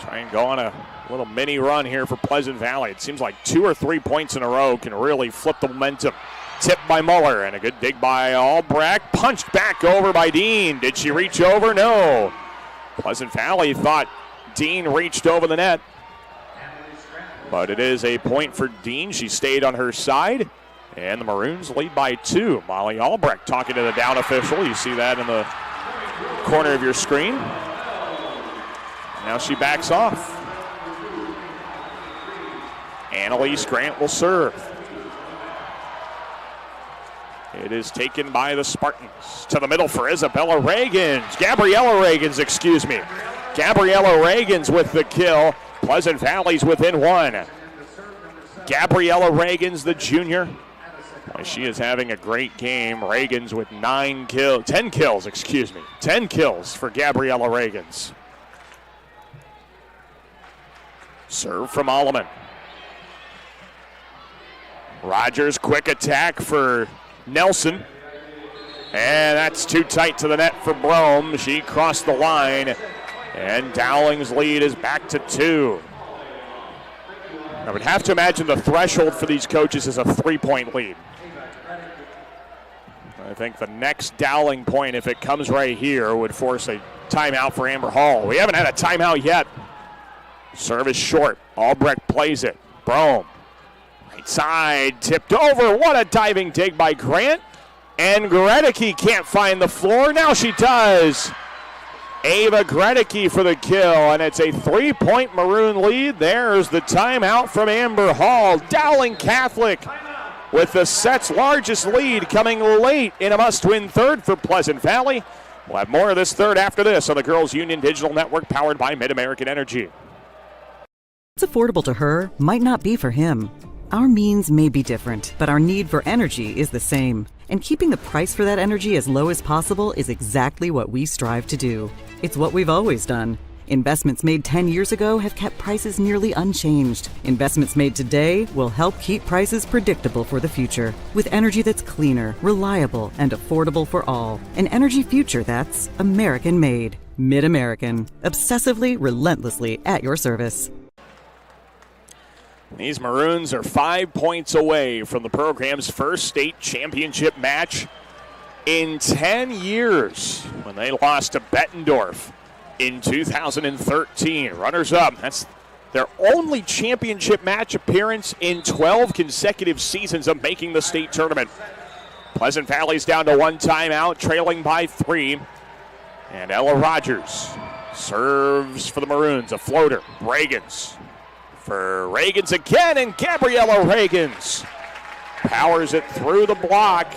try and go on a little mini run here for Pleasant Valley. It seems like 2 or 3 points in a row can really flip the momentum. Tipped by Muller and a good dig by Albrecht. Punched back over by Dean. Did she reach over? No. Pleasant Valley thought Dean reached over the net. But it is a point for Dean. She stayed on her side. And the Maroons lead by 2. Molly Albrecht talking to the down official. You see that in the corner of your screen. Now she backs off. Annalise Grant will serve. It is taken by the Spartans. To the middle for Isabella Reagans. Gabriella Reagans with the kill. Pleasant Valley's within one. Gabriella Reagans, the junior. Boy, she is having a great game. Reagans with 10 kills for Gabriella Reagans. Serve from Alleman. Rogers, quick attack for Nelson. And that's too tight to the net for Brome. She crossed the line. And Dowling's lead is back to 2. I would have to imagine the threshold for these coaches is a 3-point lead. I think the next Dowling point, if it comes right here, would force a timeout for Amber Hall. We haven't had a timeout yet. Service short. Albrecht plays it. Brome. Right side, tipped over. What a diving dig by Grant. And Gredicke can't find the floor. Now she does. Ava Gredicke for the kill, and it's a 3-point Maroon lead. There's the timeout from Amber Hall. Dowling Catholic with the set's largest lead coming late in a must-win third for Pleasant Valley. We'll have more of this third after this on the Girls Union Digital Network powered by Mid-American Energy. What's affordable to her might not be for him. Our means may be different, but our need for energy is the same. And keeping the price for that energy as low as possible is exactly what we strive to do. It's what we've always done. Investments made 10 years ago have kept prices nearly unchanged. Investments made today will help keep prices predictable for the future. With energy that's cleaner, reliable, and affordable for all. An energy future that's American-made. Mid-American. Obsessively, relentlessly at your service. These Maroons are 5 points away from the program's first state championship match in 10 years when they lost to Bettendorf in 2013. Runners-up, that's their only championship match appearance in 12 consecutive seasons of making the state tournament. Pleasant Valley's down to 1 timeout, trailing by 3. And Ella Rogers serves for the Maroons, a floater. Reagans. For Reagans again, and Gabriella Reagans powers it through the block.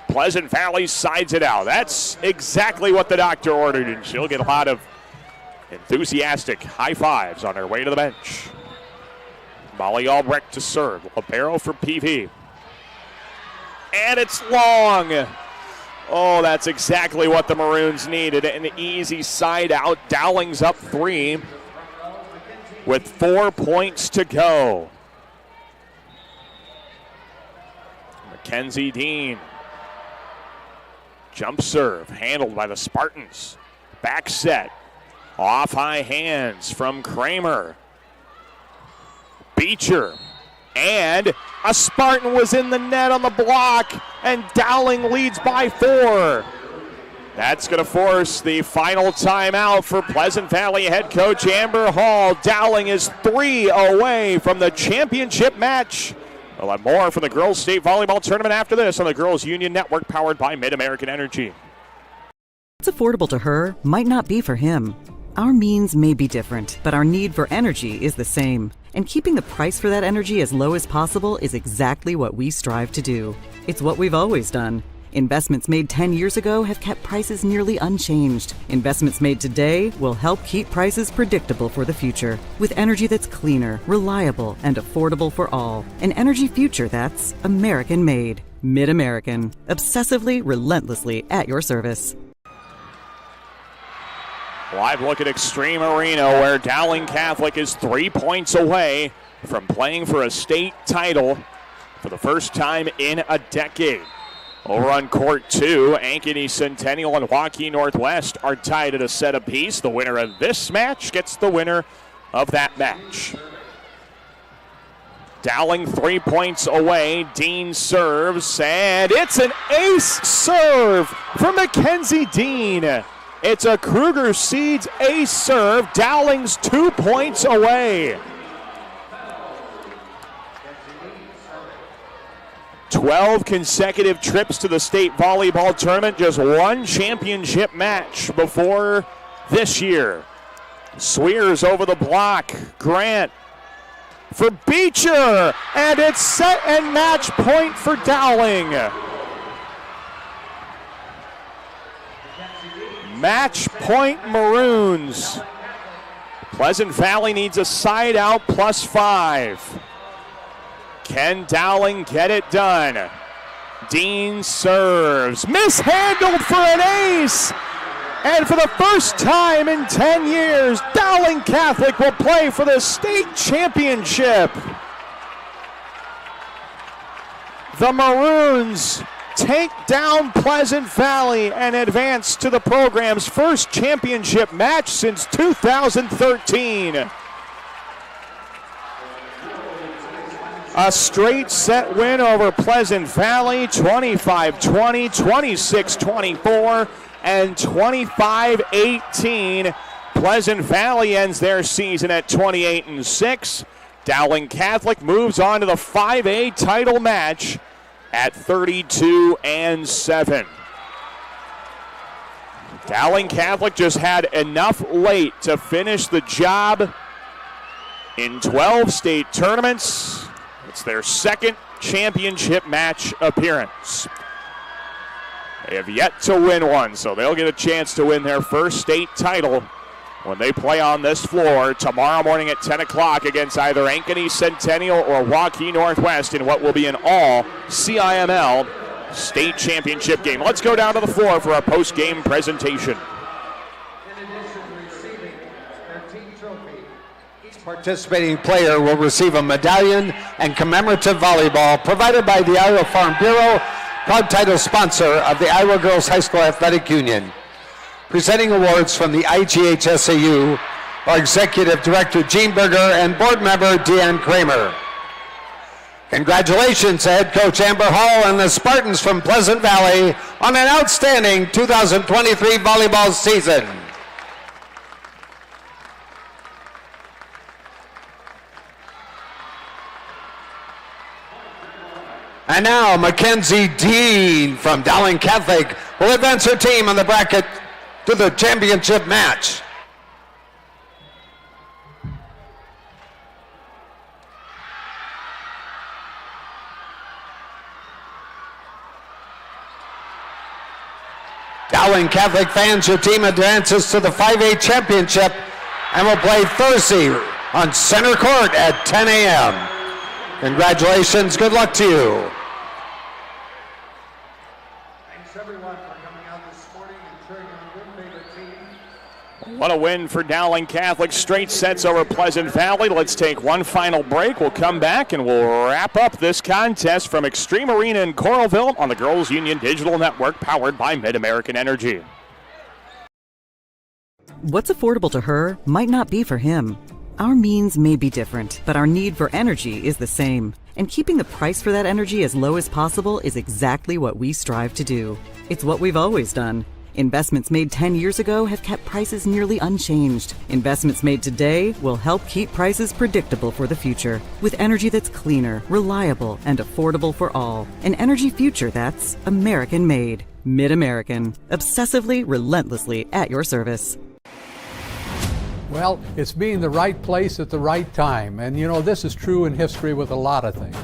Pleasant Valley sides it out. That's exactly what the doctor ordered, and she'll get a lot of enthusiastic high fives on her way to the bench. Molly Albrecht to serve. Libero for PV. And it's long. Oh, that's exactly what the Maroons needed. An easy side out. Dowling's up 3. With 4 points to go. Mackenzie Dean. Jump serve handled by the Spartans. Back set. Off high hands from Kramer. Beecher. And a Spartan was in the net on the block. And Dowling leads by 4. That's going to force the final timeout for Pleasant Valley head coach Amber Hall. Dowling is 3 away from the championship match. We'll have more from the Girls State Volleyball Tournament after this on the Girls Union Network powered by Mid-American Energy. What's affordable to her might not be for him. Our means may be different, but our need for energy is the same. And keeping the price for that energy as low as possible is exactly what we strive to do. It's what we've always done. Investments made 10 years ago have kept prices nearly unchanged. Investments made today will help keep prices predictable for the future. With energy that's cleaner, reliable, and affordable for all. An energy future that's American-made. Mid-American. Obsessively, relentlessly at your service. Live look at Extreme Arena, where Dowling Catholic is 3 points away from playing for a state title for the first time in a decade. Over on court 2, Ankeny Centennial and Waukee Northwest are tied at a set apiece. The winner of this match gets the winner of that match. Dowling 3 points away. Dean serves, and it's an ace serve from Mackenzie Dean. It's a Kruger Seeds ace serve. Dowling's 2 points away. 12 consecutive trips to the state volleyball tournament, just one championship match before this year. Swears over the block. Grant for Beecher, and it's set and match point for Dowling. Match point Maroons. Pleasant Valley needs a side out +5. Can Dowling get it done? Dean serves. Mishandled for an ace! And for the first time in 10 years, Dowling Catholic will play for the state championship. The Maroons take down Pleasant Valley and advance to the program's first championship match since 2013. A straight set win over Pleasant Valley, 25-20, 26-24, and 25-18. Pleasant Valley ends their season at 28-6. Dowling Catholic moves on to the 5A title match at 32-7. Dowling Catholic just had enough late to finish the job in 12 state tournaments. It's their second championship match appearance. They have yet to win one, so they'll get a chance to win their first state title when they play on this floor tomorrow morning at 10 o'clock against either Ankeny Centennial or Waukee Northwest in what will be an all-CIML state championship game. Let's go down to the floor for our post-game presentation. Participating player will receive a medallion and commemorative volleyball provided by the Iowa Farm Bureau, proud title sponsor of the Iowa Girls High School Athletic Union. Presenting awards from the IGHSAU are Executive Director Gene Berger and Board Member Deanne Kramer. Congratulations to Head Coach Amber Hall and the Spartans from Pleasant Valley on an outstanding 2023 volleyball season. And now Mackenzie Dean from Dowling Catholic will advance her team on the bracket to the championship match. Dowling Catholic fans, your team advances to the 5A championship and will play Thursday on center court at 10 a.m. Congratulations, good luck to you. Thanks everyone for coming out this morning and cheering on your favorite team. What a win for Dowling Catholic. Straight sets over Pleasant Valley. Let's take one final break. We'll come back and we'll wrap up this contest from Extreme Arena in Coralville on the Girls Union Digital Network, powered by Mid-American Energy. What's affordable to her might not be for him. Our means may be different, but our need for energy is the same. And keeping the price for that energy as low as possible is exactly what we strive to do. It's what we've always done. Investments made 10 years ago have kept prices nearly unchanged. Investments made today will help keep prices predictable for the future. With energy that's cleaner, reliable, and affordable for all. An energy future that's American-made. Mid-American. Obsessively, relentlessly at your service. Well, it's being the right place at the right time. And you know, this is true in history with a lot of things.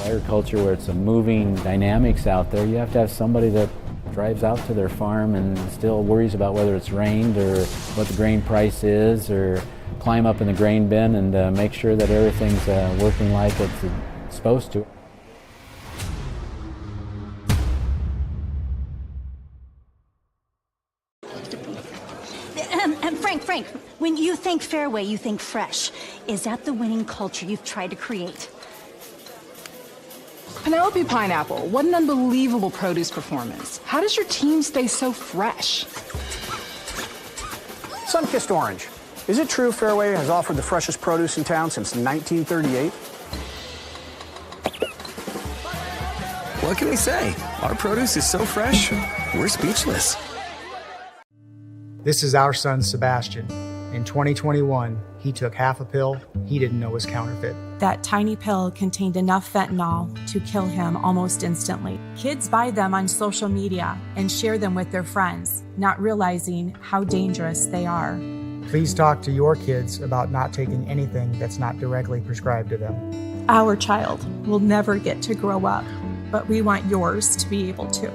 Agriculture, where it's a moving dynamics out there, you have to have somebody that drives out to their farm and still worries about whether it's rained or what the grain price is, or climb up in the grain bin and make sure that everything's working like it's supposed to. Frank, when you think Fairway, you think fresh. Is that the winning culture you've tried to create? Penelope Pineapple, what an unbelievable produce performance. How does your team stay so fresh? Sunkissed Orange. Is it true Fairway has offered the freshest produce in town since 1938? What can we say? Our produce is so fresh, we're speechless. This is our son, Sebastian. In 2021, he took half a pill he didn't know was counterfeit. That tiny pill contained enough fentanyl to kill him almost instantly. Kids buy them on social media and share them with their friends, not realizing how dangerous they are. Please talk to your kids about not taking anything that's not directly prescribed to them. Our child will never get to grow up, but we want yours to be able to.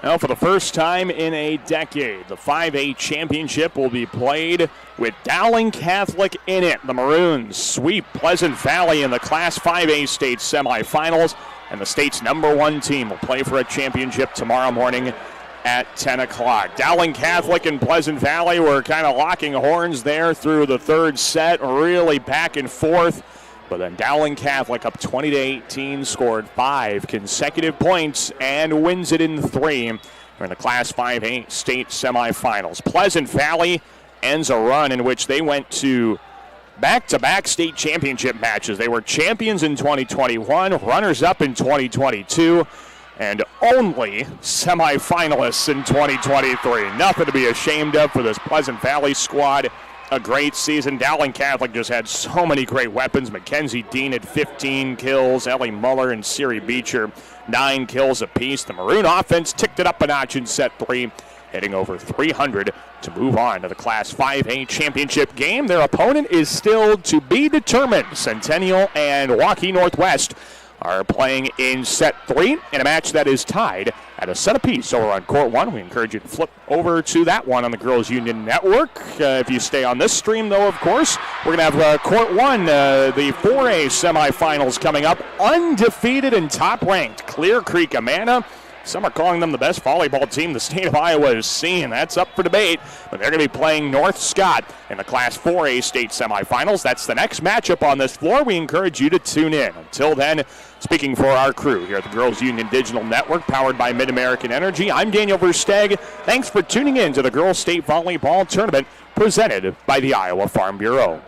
Well, for the first time in a decade, the 5A championship will be played with Dowling Catholic in it. The Maroons sweep Pleasant Valley in the Class 5A state semifinals, and the state's #1 team will play for a championship tomorrow morning at 10 o'clock. Dowling Catholic and Pleasant Valley were kind of locking horns there through the third set, really back and forth. But then Dowling Catholic up 20-18, scored 5 consecutive points and wins it in 3. We're in the Class 5A state semifinals. Pleasant Valley ends a run in which they went to back-to-back state championship matches. They were champions in 2021, runners-up in 2022, and only semifinalists in 2023. Nothing to be ashamed of for this Pleasant Valley squad. A great season. Dowling Catholic just had so many great weapons. Mackenzie Dean had 15 kills. Ellie Muller and Siri Beecher, 9 kills apiece. The Maroon offense ticked it up a notch in set 3, hitting over 300 to move on to the Class 5A championship game. Their opponent is still to be determined. Centennial and Waukee Northwest are playing in set 3 in a match that is tied at a set apiece over on Court 1. We encourage you to flip over to that one on the Girls Union Network. If you stay on this stream, though, of course, we're going to have Court 1, the 4A semifinals coming up. Undefeated and top-ranked Clear Creek Amana. Some are calling them the best volleyball team the state of Iowa has seen. That's up for debate, but they're going to be playing North Scott in the Class 4A state semifinals. That's the next matchup on this floor. We encourage you to tune in. Until then, speaking for our crew here at the Girls Union Digital Network, powered by Mid-American Energy, I'm Daniel Versteg. Thanks for tuning in to the Girls State Volleyball Tournament presented by the Iowa Farm Bureau.